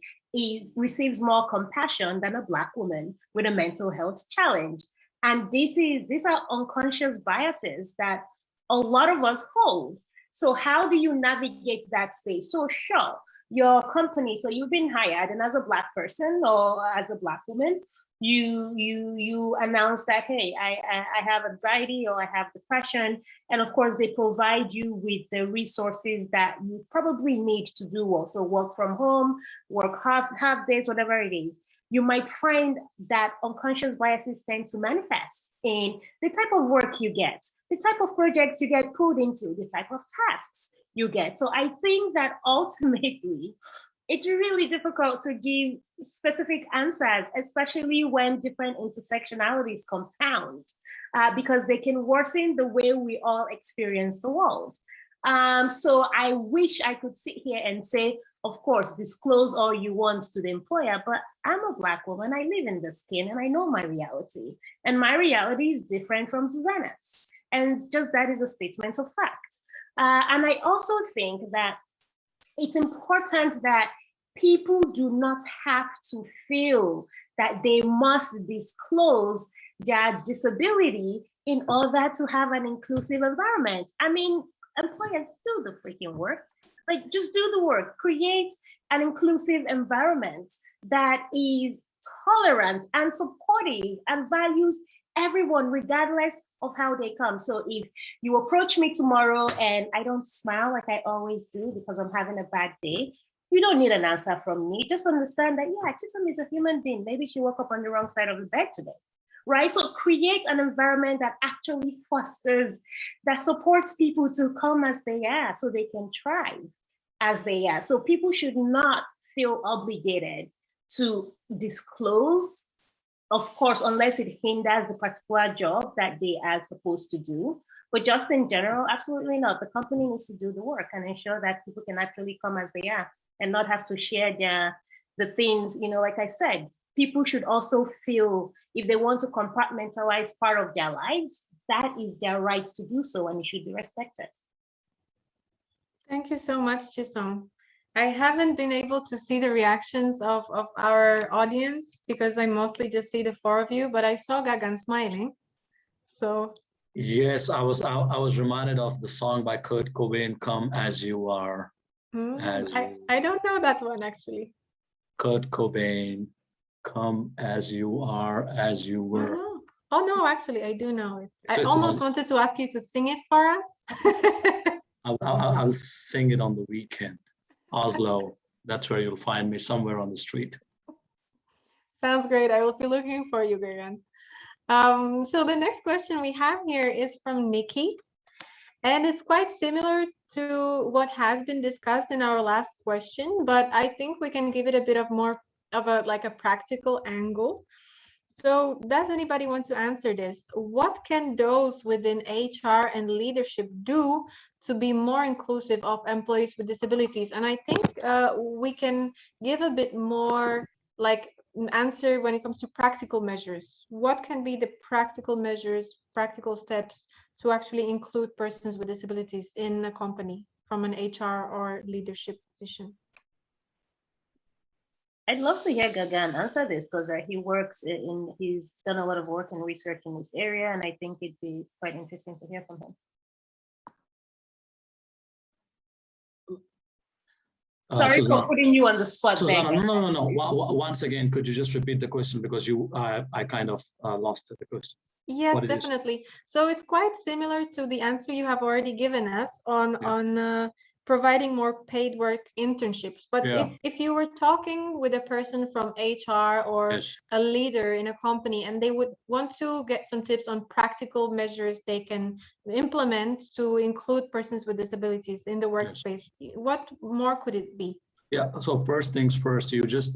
receives more compassion than a Black woman with a mental health challenge. And these are unconscious biases that a lot of us hold. So how do you navigate that space? So sure, your company, so you've been hired, and as a Black person or as a Black woman, you announce that, hey, I have anxiety or I have depression. And of course, they provide you with the resources that you probably need to do also work from home, work half days, whatever it is. You might find that unconscious biases tend to manifest in the type of work you get, the type of projects you get pulled into, the type of tasks you get. So I think that ultimately, it's really difficult to give specific answers, especially when different intersectionalities compound, because they can worsen the way we all experience the world. So I wish I could sit here and say, of course, disclose all you want to the employer, but I'm a Black woman, I live in this skin, and I know my reality. And my reality is different from Susanna's. And just that is a statement of fact. And I also think that it's important that people do not have to feel that they must disclose their disability in order to have an inclusive environment. I mean, employers do the freaking work. Like, just do the work, create an inclusive environment that is tolerant and supportive and values everyone regardless of how they come. So if you approach me tomorrow and I don't smile like I always do because I'm having a bad day, you don't need an answer from me. Just understand that, yeah, Chisom is a human being. Maybe she woke up on the wrong side of the bed today, right? So create an environment that actually fosters, that supports people to come as they are so they can thrive as they are. So people should not feel obligated to disclose, of course, unless it hinders the particular job that they are supposed to do. But just in general, absolutely not. The company needs to do the work and ensure that people can actually come as they are and not have to share the things, you know, like I said, people should also feel if they want to compartmentalize part of their lives, that is their right to do so, and it should be respected. Thank you so much, Chisom. I haven't been able to see the reactions of our audience because I mostly just see the four of you, but I saw Gagan smiling. So yes, I was reminded of the song by Kurt Cobain, "Come As You Are." I don't know that one actually. Kurt Cobain, "Come As You Are, As You Were." Oh no, actually I do know it. I almost wanted to ask you to sing it for us. I'll sing it on the weekend. Oslo, that's where you'll find me, somewhere on the street. Sounds great. I will be looking for you, Gagan. So the next question we have here is from Nikki, and it's quite similar to what has been discussed in our last question, but I think we can give it a bit of more of a practical angle. So does anybody want to answer this? What can those within HR and leadership do to be more inclusive of employees with disabilities? And I think we can give a bit more like an answer when it comes to practical measures. What can be the practical measures, practical steps to actually include persons with disabilities in a company from an HR or leadership position? I'd love to hear Gagan answer this because he's done a lot of work and research in this area, and I think it'd be quite interesting to hear from him. Sorry for putting you on the spot. Susanna, no. Once again, could you just repeat the question because I kind of lost the question. Yes, definitely. So it's quite similar to the answer you have already given us on providing more paid work internships. But if you were talking with a person from HR or a leader in a company, and they would want to get some tips on practical measures they can implement to include persons with disabilities in the workspace, what more could it be? Yeah, so first things first, you just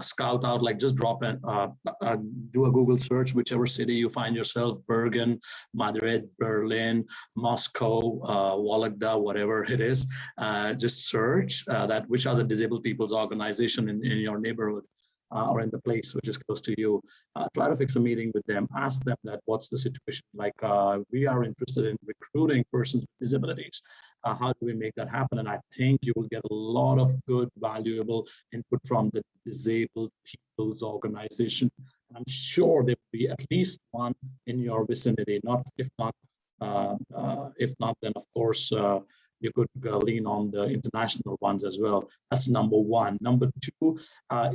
scout out, like just drop in, do a Google search, whichever city you find yourself, Bergen, Madrid, Berlin, Moscow, Vologda, whatever it is. Just search that which are the disabled people's organization in your neighborhood. Or in the place which is close to you. Try to fix a meeting with them, ask them that what's the situation like. We are interested in recruiting persons with disabilities. How do we make that happen? And I think you will get a lot of good, valuable input from the disabled people's organization. I'm sure there will be at least one in your vicinity, if not, then of course, you could lean on the international ones as well. That's number one. Number two,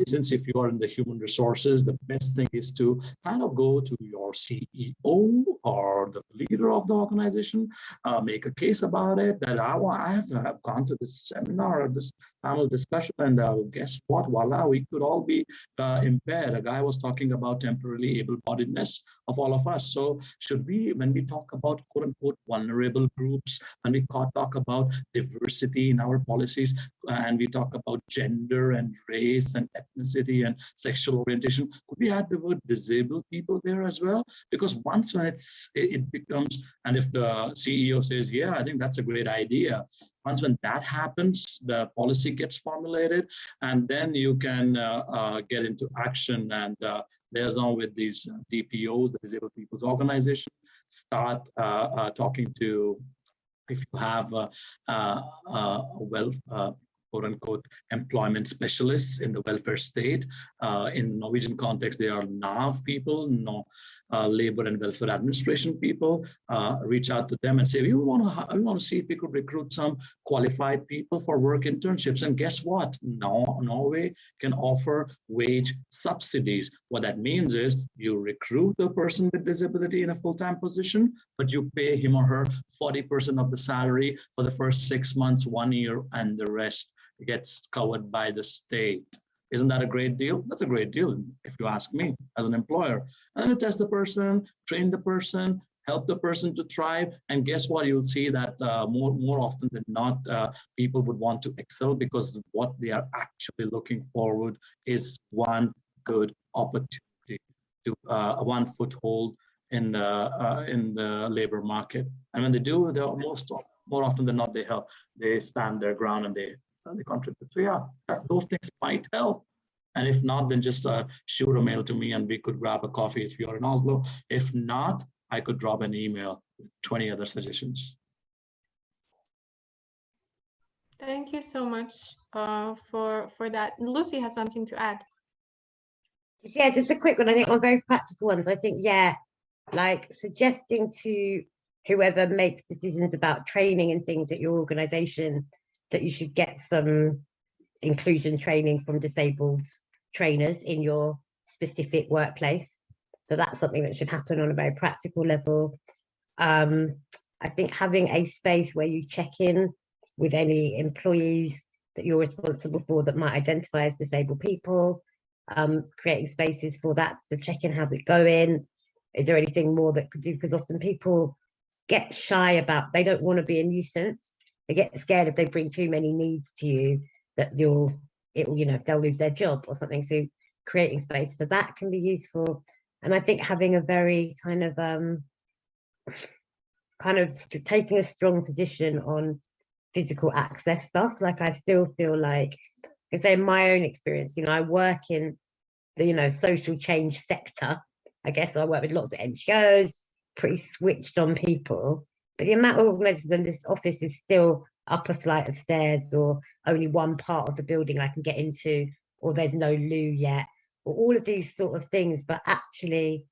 since if you are in the human resources, the best thing is to kind of go to your CEO or the leader of the organization, make a case about it, that I have gone to this seminar or this panel discussion, and guess what? Voila, we could all be impaired. A guy was talking about temporarily able-bodiedness of all of us. So should we, when we talk about quote unquote vulnerable groups, when we talk about diversity in our policies, and we talk about gender and race and ethnicity and sexual orientation, could we add the word disabled people there as well? Because once when it becomes, and if the CEO says, yeah, I think that's a great idea, once when that happens, the policy gets formulated, and then you can get into action. And there's now with these DPOs, the Disabled People's Organization, start talking to, if you have quote unquote employment specialists in the welfare state. In Norwegian context, they are NAV people, labor and welfare administration people. Reach out to them and say, we want to see if we could recruit some qualified people for work internships. And guess what? Norway can offer wage subsidies. What that means is you recruit a person with disability in a full-time position, but you pay him or her 40% of the salary for the first 6 months, 1 year, and the rest gets covered by the state. Isn't that a great deal? That's a great deal, if you ask me, as an employer. And then you test the person, train the person, help the person to thrive, and guess what? You'll see that more often than not, people would want to excel, because what they are actually looking forward is one good opportunity to one foothold in the labor market. And when they do, they're more often than not, they stand their ground and they contribute. So yeah, those things might help. And if not, then just shoot a mail to me and we could grab a coffee if you're in Oslo. If not, I could drop an email with 20 other suggestions. Thank you so much for that. Lucy has something to add. Yeah, just a quick one. I think on very practical ones, I think, yeah, like suggesting to whoever makes decisions about training and things at your organization that you should get some inclusion training from disabled trainers in your specific workplace. So that's something that should happen on a very practical level. I think having a space where you check in with any employees that you're responsible for that might identify as disabled people, creating spaces for that to check in, how's it going? Is there anything more that could do? Because often people get shy about, they don't want to be a nuisance. They get scared if they bring too many needs to you that they'll lose their job or something. So creating space for that can be useful. And I think having a very kind of taking a strong position on physical access stuff. Like I still feel like, I say in my own experience, I work in the social change sector. I guess I work with lots of NGOs, pretty switched on people. But the amount of organizations in this office is still up a flight of stairs, or only one part of the building I can get into, or there's no loo yet, or all of these sort of things. But actually,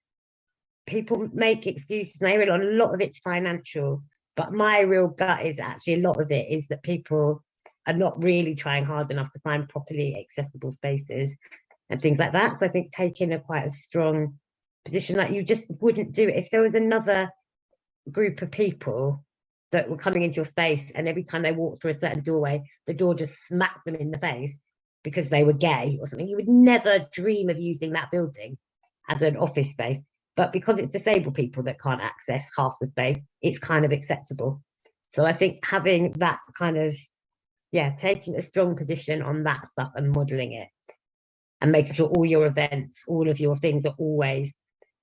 people make excuses, and a lot of it's financial. But my real gut is actually a lot of it is that people are not really trying hard enough to find properly accessible spaces and things like that. So I think taking quite a strong position that you just wouldn't do it if there was another group of people that were coming into your space, and every time they walked through a certain doorway, the door just smacked them in the face because they were gay or something, you would never dream of using that building as an office space. But because it's disabled people that can't access half the space, it's kind of acceptable. So I think having that kind of, taking a strong position on that stuff and modeling it and making sure all your events, all of your things are always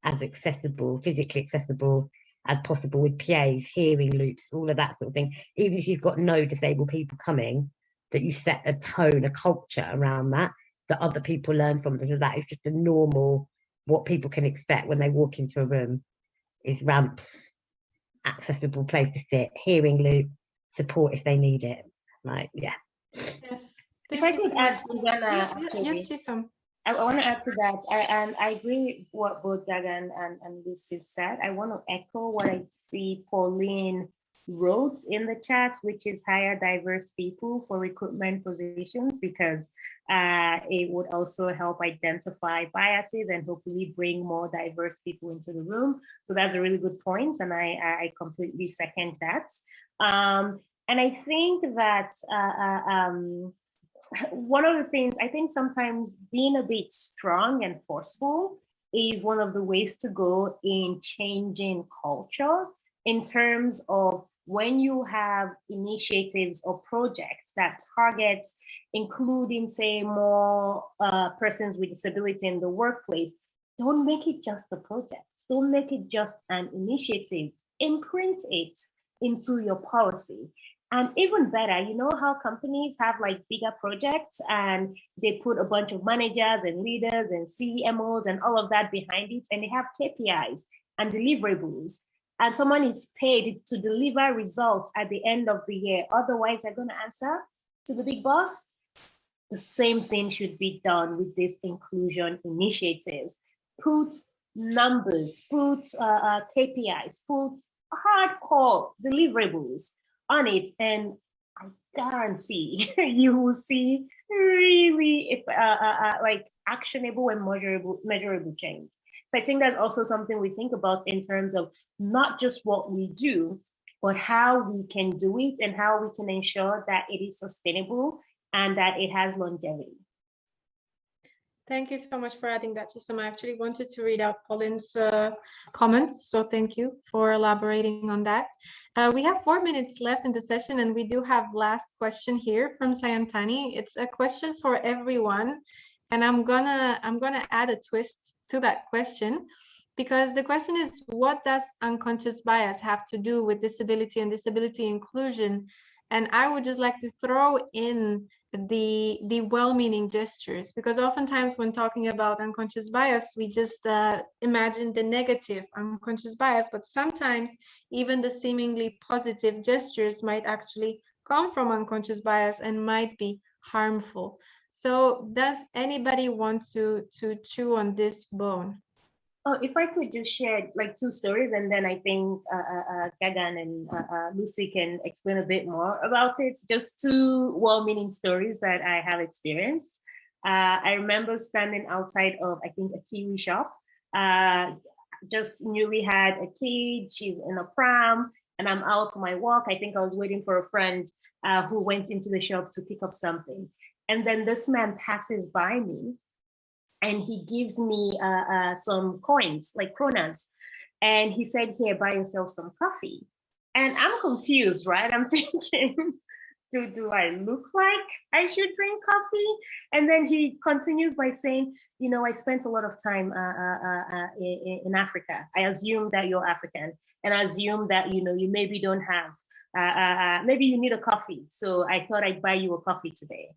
as accessible, physically accessible as possible, with PAs, hearing loops, all of that sort of thing. Even if you've got no disabled people coming, that you set a tone, a culture around that other people learn from. That is just a normal, what people can expect when they walk into a room is ramps, accessible place to sit, hearing loop, support if they need it. Like, yeah. Yes. If I could add, yes, Jason. I want to add to that, and I agree with what both Gagan and Lucy said. I want to echo what I see Pauline wrote in the chat, which is hire diverse people for recruitment positions, because it would also help identify biases and hopefully bring more diverse people into the room. So that's a really good point, and I completely second that. And I think that one of the things, I think sometimes being a bit strong and forceful is one of the ways to go in changing culture, in terms of when you have initiatives or projects that target including, say, more persons with disability in the workplace. Don't make it just a project. Don't make it just an initiative. Imprint it into your policy. And even better, you know how companies have like bigger projects and they put a bunch of managers and leaders and CMOs and all of that behind it, and they have KPIs and deliverables, and someone is paid to deliver results at the end of the year. Otherwise, they're going to answer to the big boss. The same thing should be done with these inclusion initiatives. Put numbers, put KPIs, put hardcore deliverables on it, and I guarantee you will see really like actionable and measurable change. So I think that's also something we think about in terms of not just what we do, but how we can do it and how we can ensure that it is sustainable and that it has longevity. Thank you so much for adding that, Chisholm. I actually wanted to read out Pauline's comments, so thank you for elaborating on that. We have 4 minutes left in the session, and we do have last question here from Sayantani. It's a question for everyone, and I'm gonna add a twist to that question, because the question is, what does unconscious bias have to do with disability and disability inclusion? And I would just like to throw in the well-meaning gestures, because oftentimes when talking about unconscious bias, we just imagine the negative unconscious bias, but sometimes even the seemingly positive gestures might actually come from unconscious bias and might be harmful. So does anybody want to chew on this bone? Oh, if I could just share like 2 stories, and then I think Gagan and Lucy can explain a bit more about it. Just 2 well-meaning stories that I have experienced. I remember standing outside of, I think, a Kiwi shop. Just newly had a kid, she's in a pram, and I'm out to my walk. I think I was waiting for a friend who went into the shop to pick up something. And then this man passes by me, and he gives me some coins, like kronas. And he said, here, buy yourself some coffee. And I'm confused, right? I'm thinking, do I look like I should drink coffee? And then he continues by saying, you know, I spent a lot of time in Africa. I assume that you're African, and I assume that, you know, you maybe don't have, maybe you need a coffee. So I thought I'd buy you a coffee today.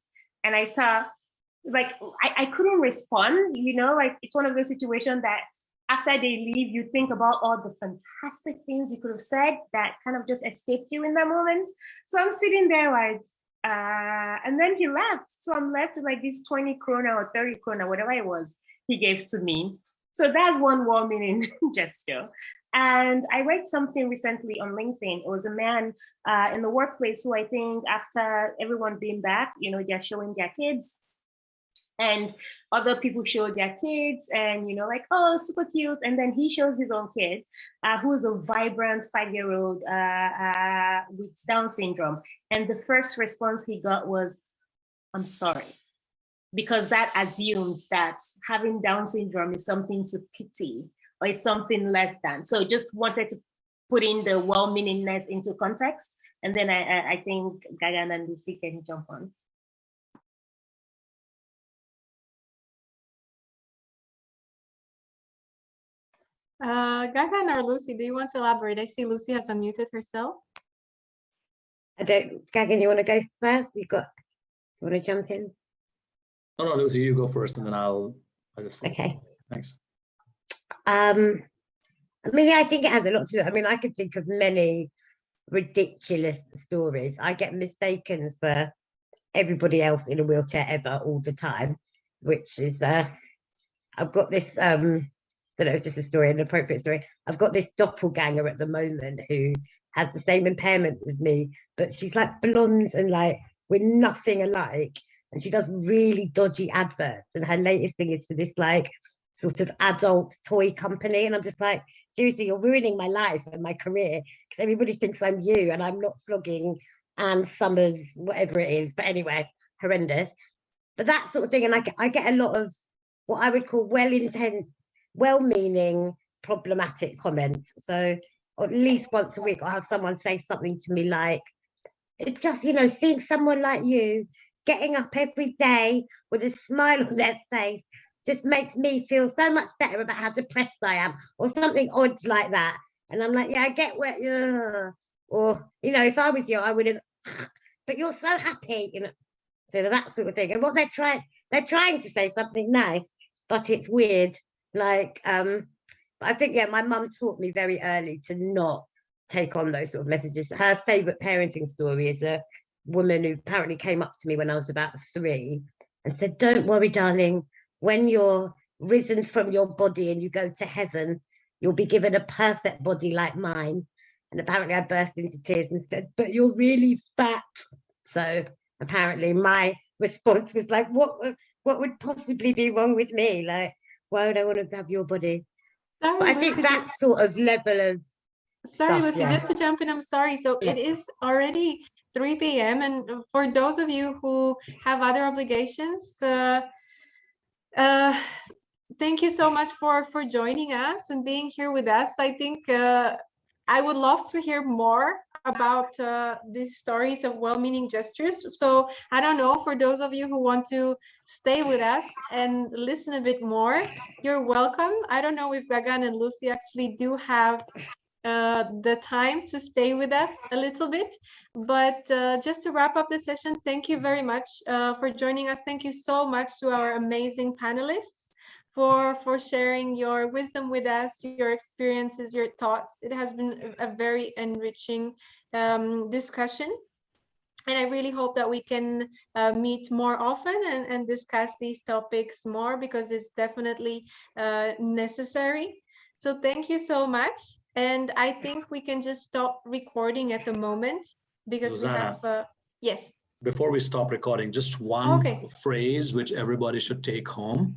And I thought, like, I couldn't respond, you know, like it's one of those situations that after they leave, you think about all the fantastic things you could have said that kind of just escaped you in that moment. So I'm sitting there like, and then he left. So I'm left with like this 20 krona or 30 krona, whatever it was he gave to me. So that's one well-meaning gesture. And I read something recently on LinkedIn. It was a man in the workplace who, I think after everyone being back, you know, they're showing their kids. And other people show their kids and, you know, like, oh, super cute. And then he shows his own kid, who is a vibrant 5-year-old with Down syndrome. And the first response he got was, I'm sorry, because that assumes that having Down syndrome is something to pity or is something less than. So just wanted to put in the well-meaningness into context. And then I think Gagan and Lucy can jump on. Gagan or Lucy, do you want to elaborate? I see Lucy has unmuted herself. I don't, Gagan, you want to go first? You want to jump in? No, Lucy, you go first, and then I'll just. Okay. Thanks. I mean, yeah, I think it has a lot to do. I mean, I could think of many ridiculous stories. I get mistaken for everybody else in a wheelchair ever all the time, which is I've got this don't know if this is a story, an appropriate story. I've got this doppelganger at the moment who has the same impairment as me, but she's like blonde and like we're nothing alike, and she does really dodgy adverts, and her latest thing is for this like sort of adult toy company, and I'm just like, seriously, you're ruining my life and my career because everybody thinks I'm you and I'm not flogging Anne Summers, whatever it is. But anyway, horrendous. But that sort of thing, and I get a lot of what I would call well-meaning, problematic comments. So at least once a week, I'll have someone say something to me like, it's just, you know, seeing someone like you getting up every day with a smile on their face just makes me feel so much better about how depressed I am, or something odd like that. And I'm like, yeah, I get where you're, or, you know, if I was you, I would have, but you're so happy, you know, so that sort of thing. And what they're trying to say something nice, but it's weird. Like, but I think, yeah, my mum taught me very early to not take on those sort of messages. Her favorite parenting story is a woman who apparently came up to me when I was about 3 and said, don't worry, darling, when you're risen from your body and you go to heaven, you'll be given a perfect body like mine. And apparently I burst into tears and said, but you're really fat. So apparently my response was like, what would possibly be wrong with me? Like, why would I want to have your body? Sorry, But I think Lucy, that sort of level of sorry, stuff, Lucy, yeah. just to jump in, I'm sorry. So Yeah. it is already 3 p.m. And for those of you who have other obligations, thank you so much for joining us and being here with us. I think I would love to hear more about these stories of well-meaning gestures. So I don't know, for those of you who want to stay with us and listen a bit more, you're welcome. I don't know if Gagan and Lucy actually do have the time to stay with us a little bit, but just to wrap up the session, thank you very much for joining us. Thank you so much to our amazing panelists for sharing your wisdom with us, your experiences, your thoughts. It has been a very enriching discussion. And I really hope that we can meet more often and discuss these topics more, because it's definitely necessary. So thank you so much. And I think we can just stop recording at the moment because Susanna, we have, yes. Before we stop recording, just one Okay. phrase which everybody should take home.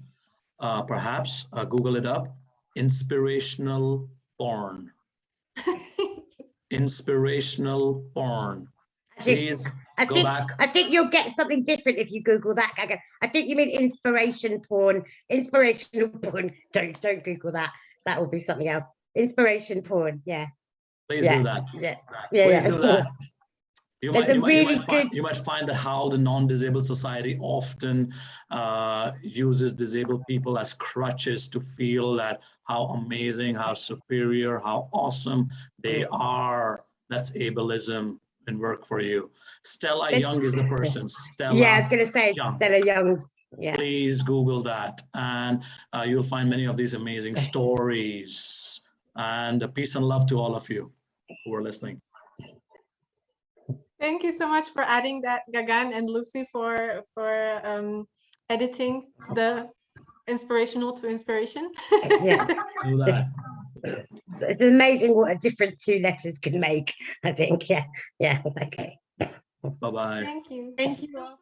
Perhaps Google it up. Inspirational porn. Inspirational porn. Please go back. I think you'll get something different if you Google that, Gaga. I think you mean inspiration porn. Inspirational porn. Don't Google that. That will be something else. Inspiration porn. Yeah. Please do that. Yeah. Please do that. You might find that how the non-disabled society often uses disabled people as crutches to feel that how amazing, how superior, how awesome they are. That's ableism and work for you. Stella Young is the person. Stella. Yeah, I was going to say Young. Stella Young. Yeah. Please Google that, and you'll find many of these amazing stories. And peace and love to all of you who are listening. Thank you so much for adding that, Gagan, and Lucy for editing the inspirational to inspiration. Yeah. Do that. It's amazing what a different 2 letters can make, I think. Yeah. Okay. Bye-bye. Thank you. Thank you all.